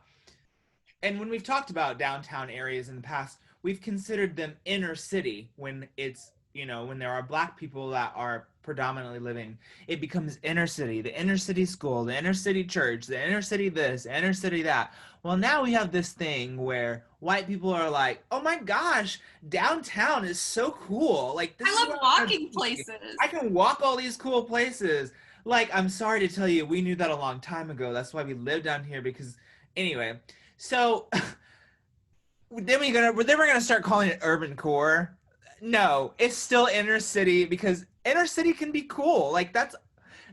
and when we've talked about downtown areas in the past, we've considered them inner city when it's, when there are black people that are predominantly living, it becomes inner city, the inner city school, the inner city church, the inner city this, inner city that. Well, now we have this thing where white people are like, oh my gosh, downtown is so cool. Like, this is I love where I walking be. places. I can walk all these cool places. Like, I'm sorry to tell you, we knew that a long time ago. That's why we live down here because, anyway. So we're gonna start calling it urban core. No, it's still inner city because inner city can be cool. Like, that's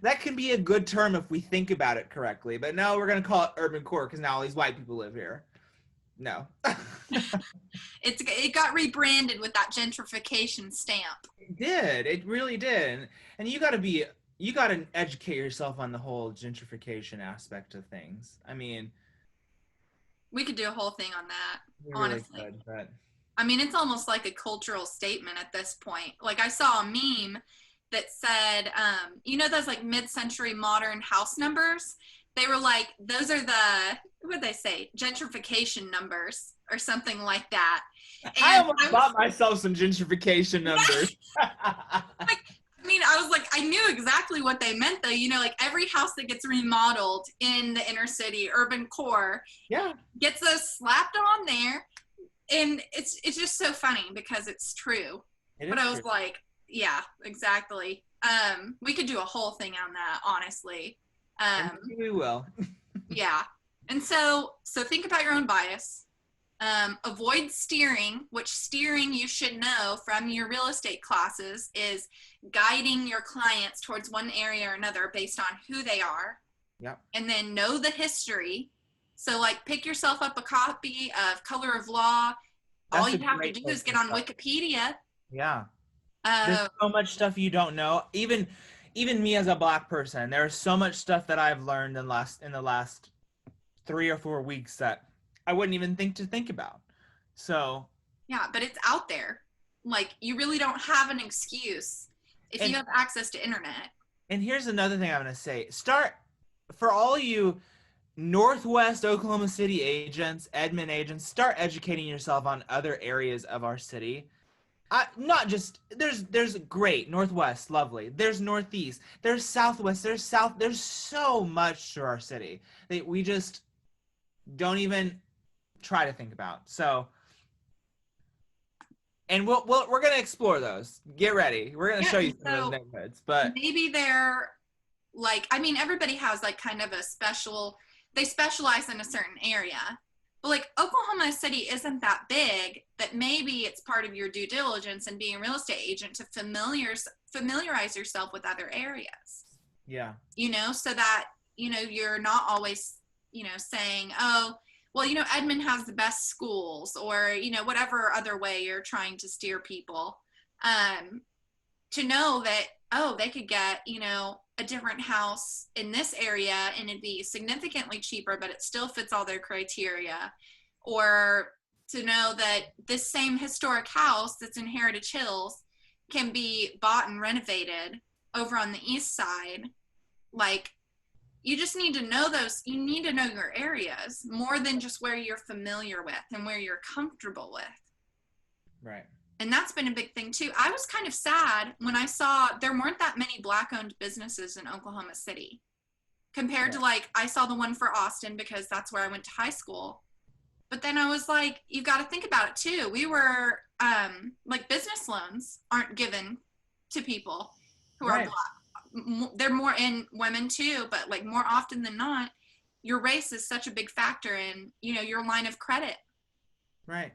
that can be a good term if we think about it correctly. But no, we're gonna call it urban core because now all these white people live here. No. It got rebranded with that gentrification stamp. It did. It really did. And you got to educate yourself on the whole gentrification aspect of things. I mean, We could do a whole thing on that, we really honestly. could, but I mean, it's almost like a cultural statement at this point. Like I saw a meme that said, those like mid-century modern house numbers. They were like, those are the, what would they say, gentrification numbers or something like that. I And almost I was bought myself some gentrification numbers. like, I was like, I knew exactly what they meant though. Like every house that gets remodeled in the inner city, urban core, Yeah, gets those slapped on there. And it's just so funny because it's true. it But is I true. was like, yeah, exactly. We could do a whole thing on that, honestly. And Um, maybe we will. yeah. And so think about your own bias. Avoid steering, which steering you should know from your real estate classes is guiding your clients towards one area or another based on who they are. Yep. And then know the history. So like pick yourself up a copy of Color of Law. All That's a you have to great do place is get to on start. Wikipedia. Yeah. There's Uh, so much stuff you don't know. Even me as a black person, there's so much stuff that I've learned in the last 3 or 4 weeks that I wouldn't even think about. So, yeah, but it's out there. Like you really don't have an excuse if you and have access to internet. and here's another thing I'm going to say. Start for all you Northwest Oklahoma City agents, admin agents, start educating yourself on other areas of our city. Not just there's great Northwest, lovely. There's Northeast, there's Southwest, there's South. There's so much to our city that we just don't even try to think about. So, and we're gonna explore those. Get ready. We're gonna Yeah, show you and some of those so neighborhoods. But maybe they're like, I mean, everybody has like kind of they specialize in a certain area. But like Oklahoma City isn't that big that maybe it's part of your due diligence and being a real estate agent to familiarize yourself with other areas, yeah, so that, you're not always, saying, oh, well, Edmond has the best schools or, whatever other way you're trying to steer people. To know that, oh, they could get, a different house in this area and it'd be significantly cheaper, but it still fits all their criteria. Or to know that this same historic house that's in Heritage Hills can be bought and renovated over on the east side. Like, you just need to know you need to know your areas more than just where you're familiar with and where you're comfortable with. right. And that's been a big thing too. I was kind of sad when I saw there weren't that many black owned businesses in Oklahoma City compared to like, I saw the one for Austin because that's where I went to high school. But then I was like, you got to think about it too. We were like business loans aren't given to people who are Right. black. They're more in women too, but like more often than not, your race is such a big factor in, your line of credit. Right.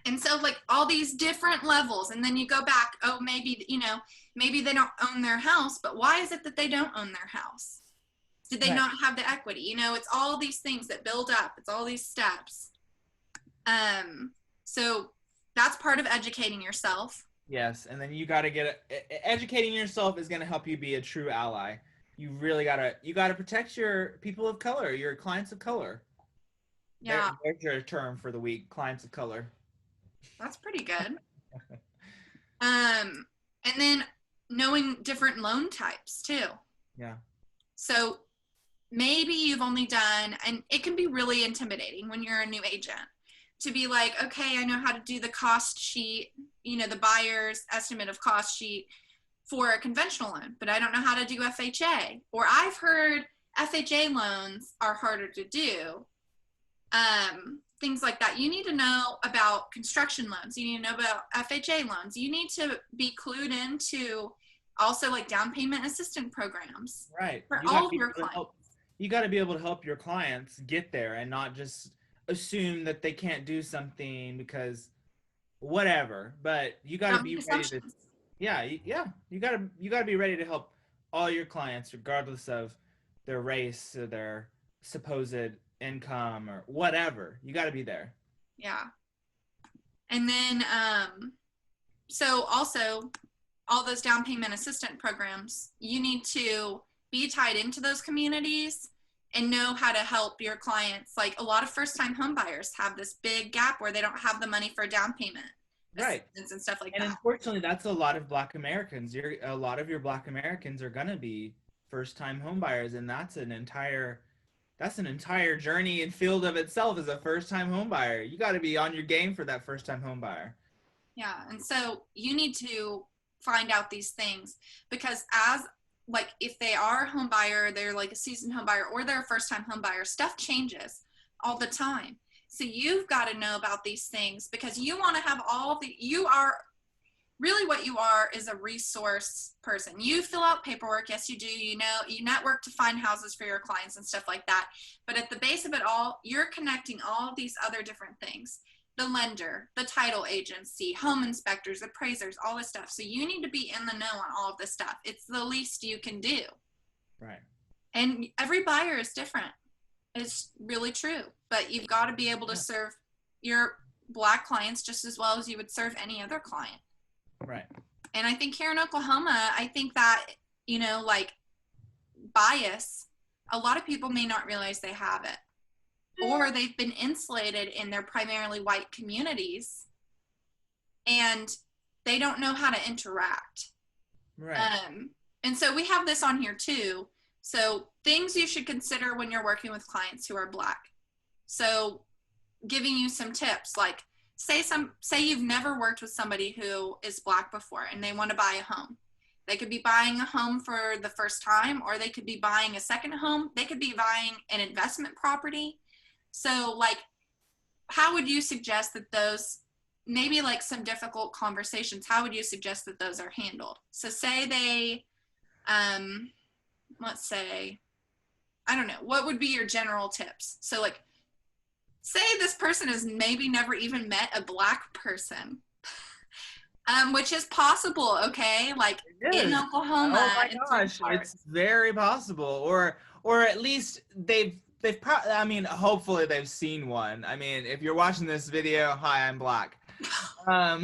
And so like all these different levels, and then you go back, oh, maybe, maybe they don't own their house, but why is it that they don't own their house? Did they Right. not have the equity? It's all these things that build up. It's all these steps. So that's part of educating yourself. Yes, and then you got to educating yourself is going to help you be a true ally. You got to protect your people of color, your clients of color. Yeah, There's your term for the week, clients of color. that's pretty good. And then knowing different loan types too. Yeah. So maybe you've only done, and it can be really intimidating when you're a new agent to be like, okay, I know how to do the cost sheet, the buyer's estimate of cost sheet for a conventional loan, but I don't know how to do FHA. Or I've heard FHA loans are harder to do. Things like that. You need to know about construction loans. You need to know about FHA loans. You need to be clued into also like down payment assistance programs Right. for all of your clients. You got to be able to help your clients get there and not just assume that they can't do something because whatever. But you got to Don't be make ready to assumptions. yeah, you got to be ready to help all your clients, regardless of their race or their supposed income or whatever. You got to be there. Yeah. And then, so also all those down payment assistant programs, you need to be tied into those communities and know how to help your clients. Like a lot of first time home buyers have this big gap where they don't have the money for down payment Right. assistance and stuff like And that. unfortunately, that's a lot of Black Americans. A lot of your Black Americans are gonna be first-time home buyers, and that's an entire journey and field of itself as a first-time home buyer. You got to be on your game for that first-time home buyer. Yeah. And so you need to find out these things because as like if they are a home buyer, they're like a seasoned home buyer or they're a first time home buyer, stuff changes all the time. So you've got to know about these things because you want to have you are really what you are is a resource person. You fill out paperwork. Yes, you do. You know, you network to find houses for your clients and stuff like that. But at the base of it all, you're connecting all these other different things. The lender, the title agency, home inspectors, appraisers, all this stuff. So you need to be in the know on all of this stuff. It's the least you can do. Right. And every buyer is different. It's really true. But you've got to be able to serve your Black clients just as well as you would serve any other client. Right. And I think here in Oklahoma, I think that, like bias, a lot of people may not realize they have it. Or they've been insulated in their primarily white communities and they don't know how to interact. Right. And so we have this on here too. So things you should consider when you're working with clients who are Black. So giving you some tips, like say you've never worked with somebody who is Black before and they want to buy a home. They could be buying a home for the first time, or they could be buying a second home. They could be buying an investment property. So like, how would you suggest that those, maybe like some difficult conversations, how would you suggest that those are handled? So say they, let's say, I don't know, what would be your general tips? So like, say this person has maybe never even met a Black person, which is possible, okay? Like in Oh Oklahoma, my in certain gosh, parts. it's very possible. Or at least I mean, hopefully they've seen one. I mean, if you're watching this video, hi, I'm Black. Um,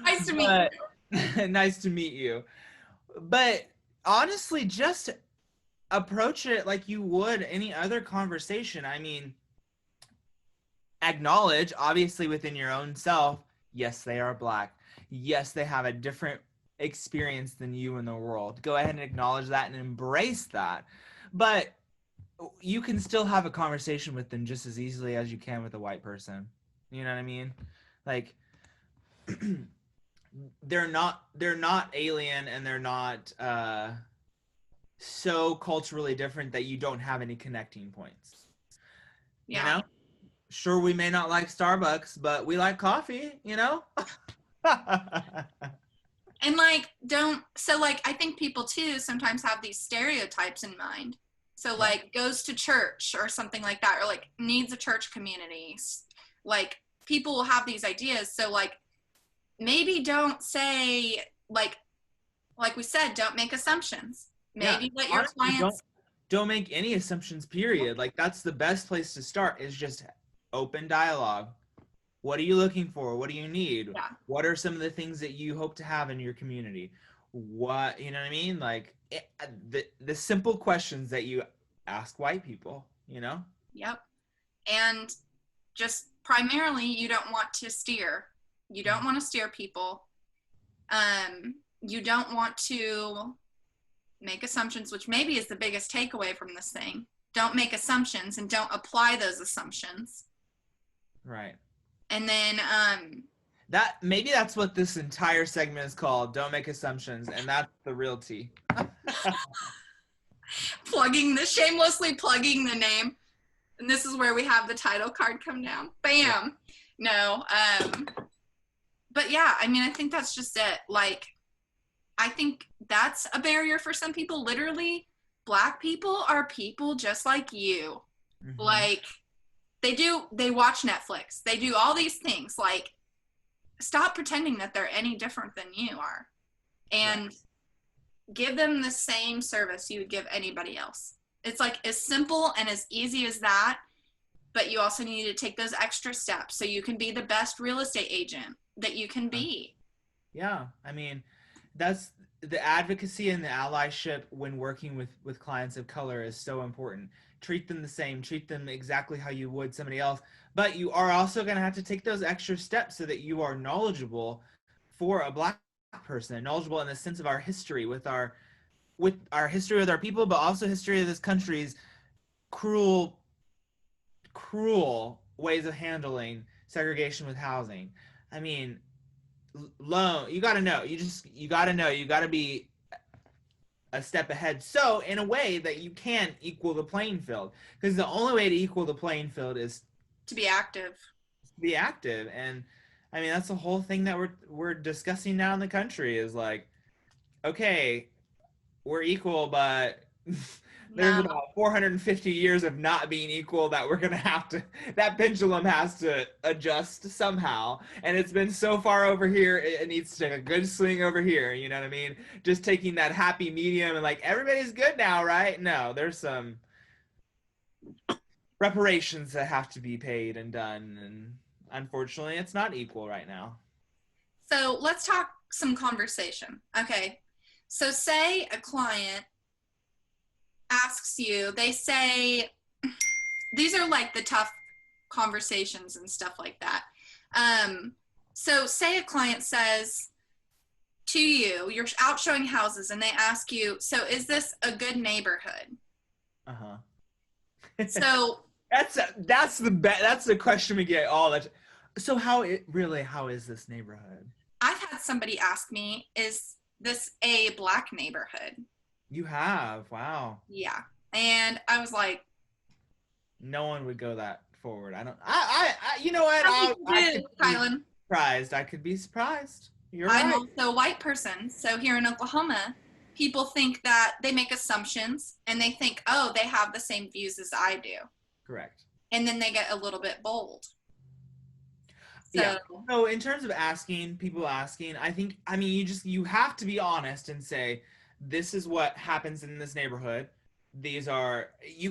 Nice to meet but you. nice to meet you. But honestly, just approach it like you would any other conversation. I mean, acknowledge, obviously, within your own self, yes, they are Black. Yes, they have a different experience than you in the world. Go ahead and acknowledge that and embrace that. But you can still have a conversation with them just as easily as you can with a white person. You know what I mean? Like they're not alien, and they're not so culturally different that you don't have any connecting points. You Yeah. know? Sure, we may not like Starbucks, but we like coffee, you know? And like, I think people too sometimes have these stereotypes in mind. So Right. like goes to church or something like that, or like needs a church community. Like people will have these ideas. So like maybe don't say like we said, don't make assumptions. Yeah, Maybe let your honestly, don't clients, don't make any assumptions, period. Like that's the best place to start, is just open dialogue. What are you looking for? What do you need? yeah, What are some of the things that you hope to have in your community? What, you know what I mean? Like the simple questions that you ask white people, you know? yep. And just primarily, you don't want to steer. You don't want to steer people. You don't want to make assumptions, which maybe is the biggest takeaway from this thing. Don't make assumptions and don't apply those assumptions. Right. And then, That maybe that's what this entire segment is called. Don't make assumptions, and that's the real tea. shamelessly plugging the name. And this is where we have the title card come down. Yeah. Bam. No. But yeah, I mean, I think that's just it. Like, I think that's a barrier for some people. Literally, Black people are people just like you. Mm-hmm. Like, they watch Netflix. They do all these things. Like, stop pretending that they're any different than you are. And give them the same service you would give anybody else. It's like as simple and as easy as that, but you also need to take those extra steps so you can be the best real estate agent that you can be. Yeah, I mean, that's the advocacy and the allyship when working with clients of color is so important. Treat them the same, treat them exactly how you would somebody else, but you are also going to have to take those extra steps so that you are knowledgeable for a black person, knowledgeable in the sense of our history with our history with our people, but also history of this country's cruel cruel ways of handling segregation with housing. I mean, loan, you got to know. You got to know. You got to be a step ahead. So, in a way that you can equal the playing field, because the only way to equal the playing field is To be active. to be active. And I mean, that's the whole thing that we're discussing now in the country is like, okay, we're equal, but there's No. about 450 years of not being equal that we're gonna have to, that pendulum has to adjust somehow. And it's been so far over here, it needs to take a good swing over here. You know what I mean? Just taking that happy medium and like everybody's good now, right? No, there's some reparations that have to be paid and done, and unfortunately, it's not equal right now. So let's talk some conversation. Okay. So say a client asks you, they say, these are like the tough conversations and stuff like that. So say a client says to you, you're out showing houses and they ask you, so is this a good neighborhood? Uh-huh. So That's the question we get all that. So how is this neighborhood? I've had somebody ask me, is this a black neighborhood? You have, wow. Yeah. And I was like, No one would go that forward. I don't. You know what? how do I you could do, be Kylan? surprised. I could be surprised. You're I'm right. also a white person. So here in Oklahoma, people think that they make assumptions and they think, oh, they have the same views as I do. Correct. And then they get a little bit bold. Yeah. So, So in terms of people asking, I mean, you have to be honest and say, this is what happens in this neighborhood. You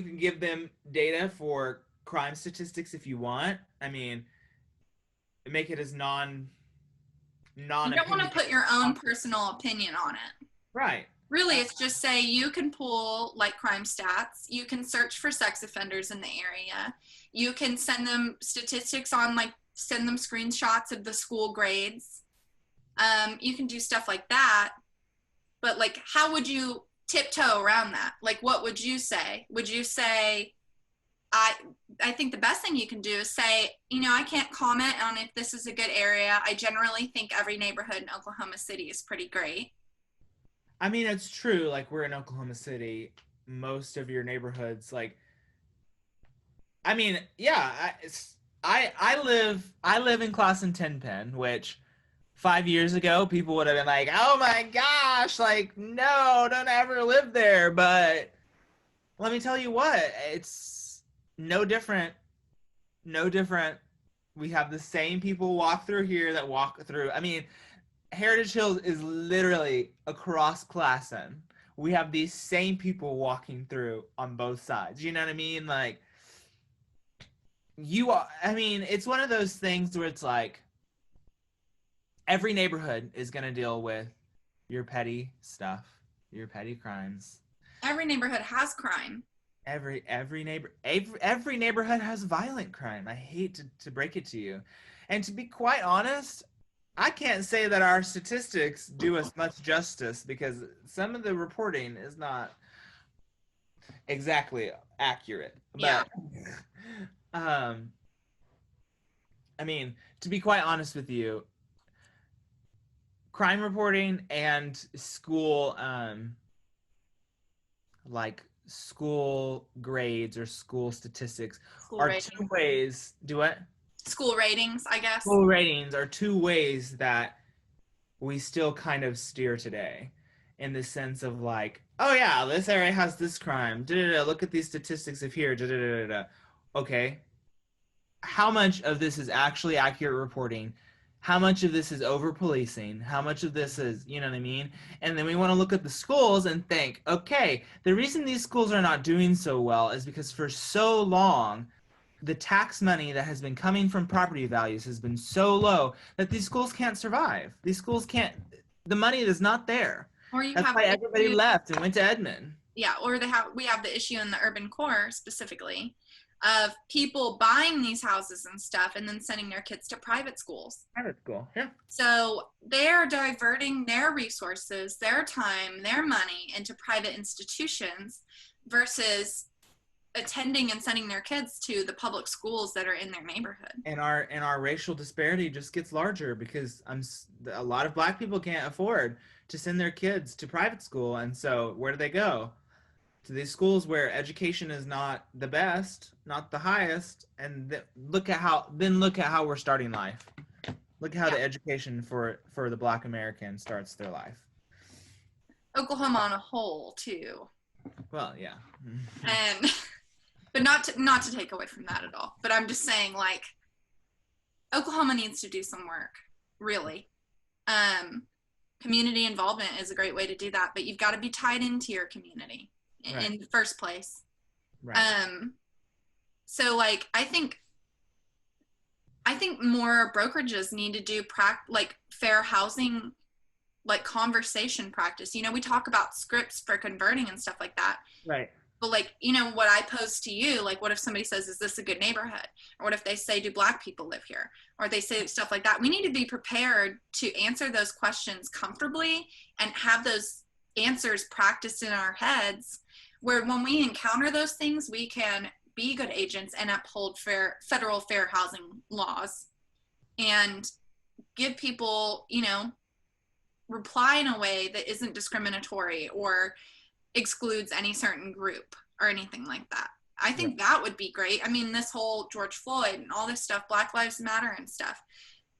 can give them data for crime statistics if you want. I mean, make it as you don't want to non-opinion. put your own personal opinion on it. Right. Really, it's just say you can pull like crime stats. You can search for sex offenders in the area. You can send them statistics on like send them screenshots of the school grades. You can do stuff like that. But like, how would you tiptoe around that? Like, what would you say? Would you say, I I think the best thing you can do is say, I can't comment on if this is a good area. I generally think every neighborhood in Oklahoma City is pretty great. I mean, it's true. Like we're in Oklahoma City, most of your neighborhoods, like, I mean, yeah, I live in Classen Pen, which 5 years ago people would have been like, oh my gosh, like no, don't ever live there. But let me tell you what, it's no different, no different. We have the same people walk through here that walk through. I mean, Heritage Hills is literally across Classen. We have these same people walking through on both sides. You know what I mean? Like I mean, it's one of those things where it's like every neighborhood is going to deal with your petty stuff, your petty crimes. Every neighborhood has crime. Every neighborhood has violent crime. I hate to break it to you. And to be quite honest, I can't say that our statistics do us much justice because some of the reporting is not exactly accurate. Yeah. But I mean, to be quite honest with you, crime reporting and school grades or school statistics School are two ratings. ways. Do what? School ratings, I guess. School ratings are two ways that we still kind of steer today, in the sense of like, oh yeah, this area has this crime. Da-da-da, look at these statistics of here. Da-da-da-da. Okay, how much of this is actually accurate reporting? how much of this is over policing, how much of this is, you know what I mean? And then we want to look at the schools and think, okay, the reason these schools are not doing so well is because for so long the tax money that has been coming from property values has been so low that these schools can't survive. These schools can't, the money is not there. Or you That's have why everybody left and went to Edmond. yeah, or we have the issue in the urban core specifically of people buying these houses and stuff and then sending their kids to private schools. Private school, yeah. So they're diverting their resources, their time, their money into private institutions versus attending and sending their kids to the public schools that are in their neighborhood. And our racial disparity just gets larger because a lot of Black people can't afford to send their kids to private school, and so where do they go? To these schools where education is not the best, not the highest, and look at how we're starting life. Look at how the education for the Black American starts their life. Oklahoma on a whole too. Well, yeah. And but not to take away from that at all. But I'm just saying, like, Oklahoma needs to do some work, really. Community involvement is a great way to do that, but you've got to be tied into your community in the first place. Right. So like I think more brokerages need to do like fair housing, like conversation practice. You know, we talk about scripts for converting and stuff like that. Right. But like, you know, what I pose to you, like what if somebody says, is this a good neighborhood? Or what if they say, do Black people live here? Or they say stuff like that. We need to be prepared to answer those questions comfortably and have those answers practiced in our heads, where when we encounter those things, we can be good agents and uphold federal fair housing laws and give people, you know, reply in a way that isn't discriminatory or excludes any certain group or anything like that. I think that would be great. I mean, this whole George Floyd and all this stuff, Black Lives Matter and stuff,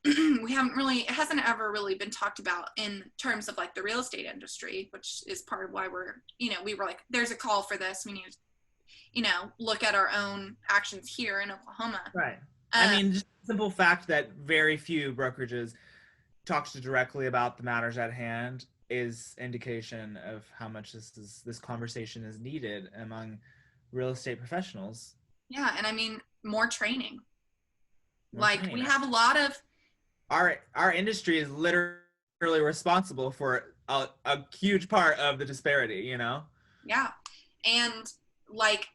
it hasn't ever really been talked about in terms of like the real estate industry, which is part of why we were like, there's a call for this. We need to, you know, look at our own actions here in Oklahoma. Right. I mean, just the simple fact that very few brokerages talk directly about the matters at hand is indication of how much this conversation is needed among real estate professionals. Yeah, and I mean more training. We have a lot of our industry is literally responsible for a huge part of the disparity, you know? Yeah. And like,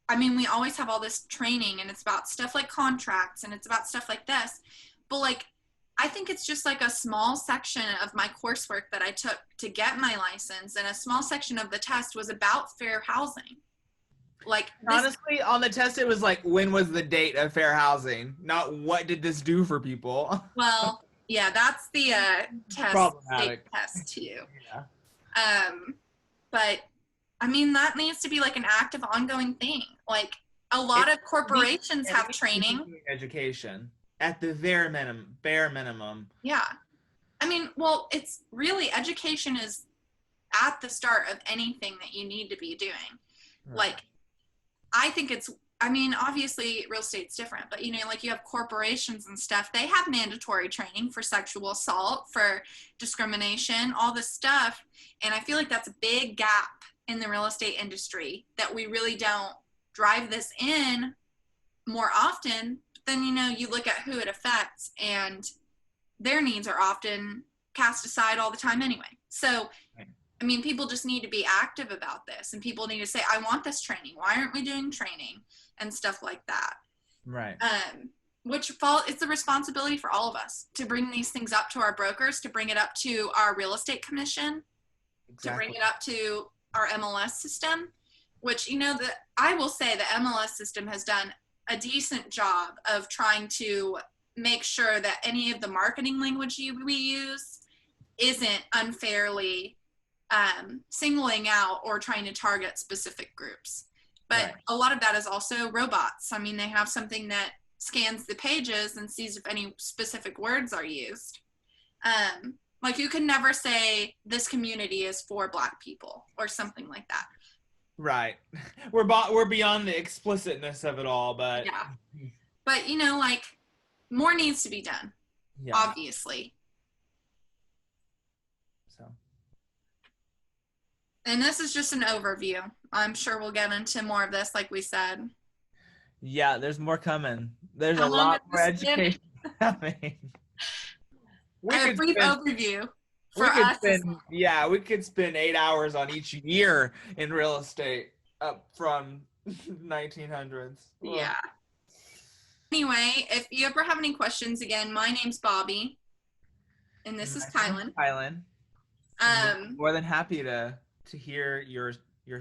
I mean, we always have all this training and it's about stuff like contracts and it's about stuff like this, but like I think it's just like a small section of my coursework that I took to get my license, and a small section of the test was about fair housing. Like honestly, on the test, it was like, when was the date of fair housing? Not what did this do for people? Well, yeah, that's the state test too. Yeah. But I mean, that needs to be like an active, ongoing thing. Like a lot of corporations have training. Education. At the bare minimum. Yeah. I mean, well, it's really, education is at the start of anything that you need to be doing. Right. Like, I think obviously real estate's different, but you know, like you have corporations and stuff, they have mandatory training for sexual assault, for discrimination, all this stuff. And I feel like that's a big gap in the real estate industry, that we really don't drive this in more often. Then, you know, you look at who it affects and their needs are often cast aside all the time anyway. So, I mean, people just need to be active about this, and people need to say, I want this training. Why aren't we doing training and stuff like that? Right. It's a responsibility for all of us to bring these things up to our brokers, to bring it up to our real estate commission, to bring it up to our MLS system, which, you know, I will say the MLS system has done a decent job of trying to make sure that any of the marketing language we use isn't unfairly singling out or trying to target specific groups. But a lot of that is also robots. I mean, they have something that scans the pages and sees if any specific words are used. Like you can never say this community is for Black people or something like that. Right. We're beyond the explicitness of it all, but yeah. But you know, like more needs to be done. Yes. obviously. So. And this is just an overview. I'm sure we'll get into more of this, like we said. Yeah, there's more coming. There's a How long lot has more this been? education coming. We A could brief spend overview for we could us is, spend yeah, we could spend 8 hours on each year in real estate up from 1900s. Ugh. yeah. Anyway, if you ever have any questions, again, my name's Bobbie, and And this is my name's Kylan. Kylan, and we're Um, more than happy to hear your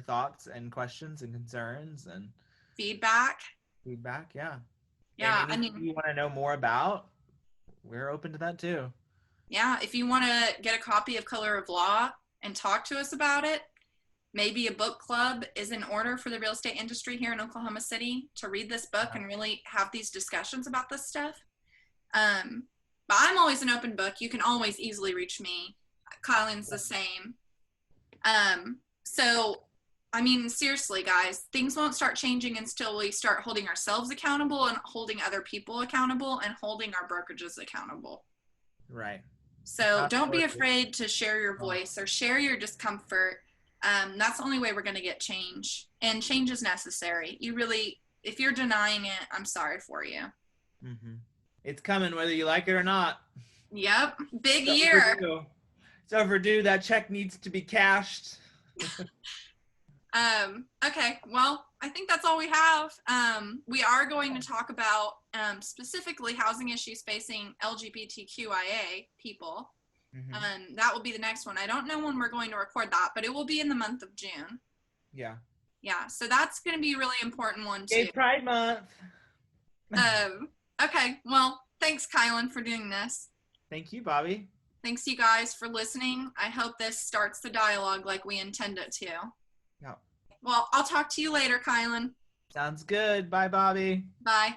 thoughts and questions and concerns and feedback. feedback. Yeah, and Yeah, I anything mean, you want to know more about, we're open to that too. yeah, if you want to get a copy of Color of Law and talk to us about it, maybe a book club is in order for the real estate industry here in Oklahoma City to read this book and really have these discussions about this stuff. But I'm always an open book. You can always easily reach me. Kylan's the same. So, I mean, seriously, guys, things won't start changing until we start holding ourselves accountable and holding other people accountable and holding our brokerages accountable. Right. So don't be Absolutely. afraid to share your voice or share your discomfort. That's the only way we're going to get change. And change is necessary. You really, if you're denying it, I'm sorry for you. Mm-hmm. It's coming whether you like it or not. Yep. Big It's year. overdue. It's overdue. That check needs to be cashed. Okay. Well, I think that's all we have. We are going to talk about specifically housing issues facing LGBTQIA people. Mm-hmm. That will be the next one. I don't know when we're going to record that, but it will be in the month of June. Yeah. Yeah, so that's going to be a really important one too. Gay Pride Month. Okay, well, thanks, Kylan, for doing this. Thank you, Bobbie. Thanks, you guys, for listening. I hope this starts the dialogue like we intend it to. Yeah. Well, I'll talk to you later, Kylan. Sounds good. Bye, Bobbie. Bye.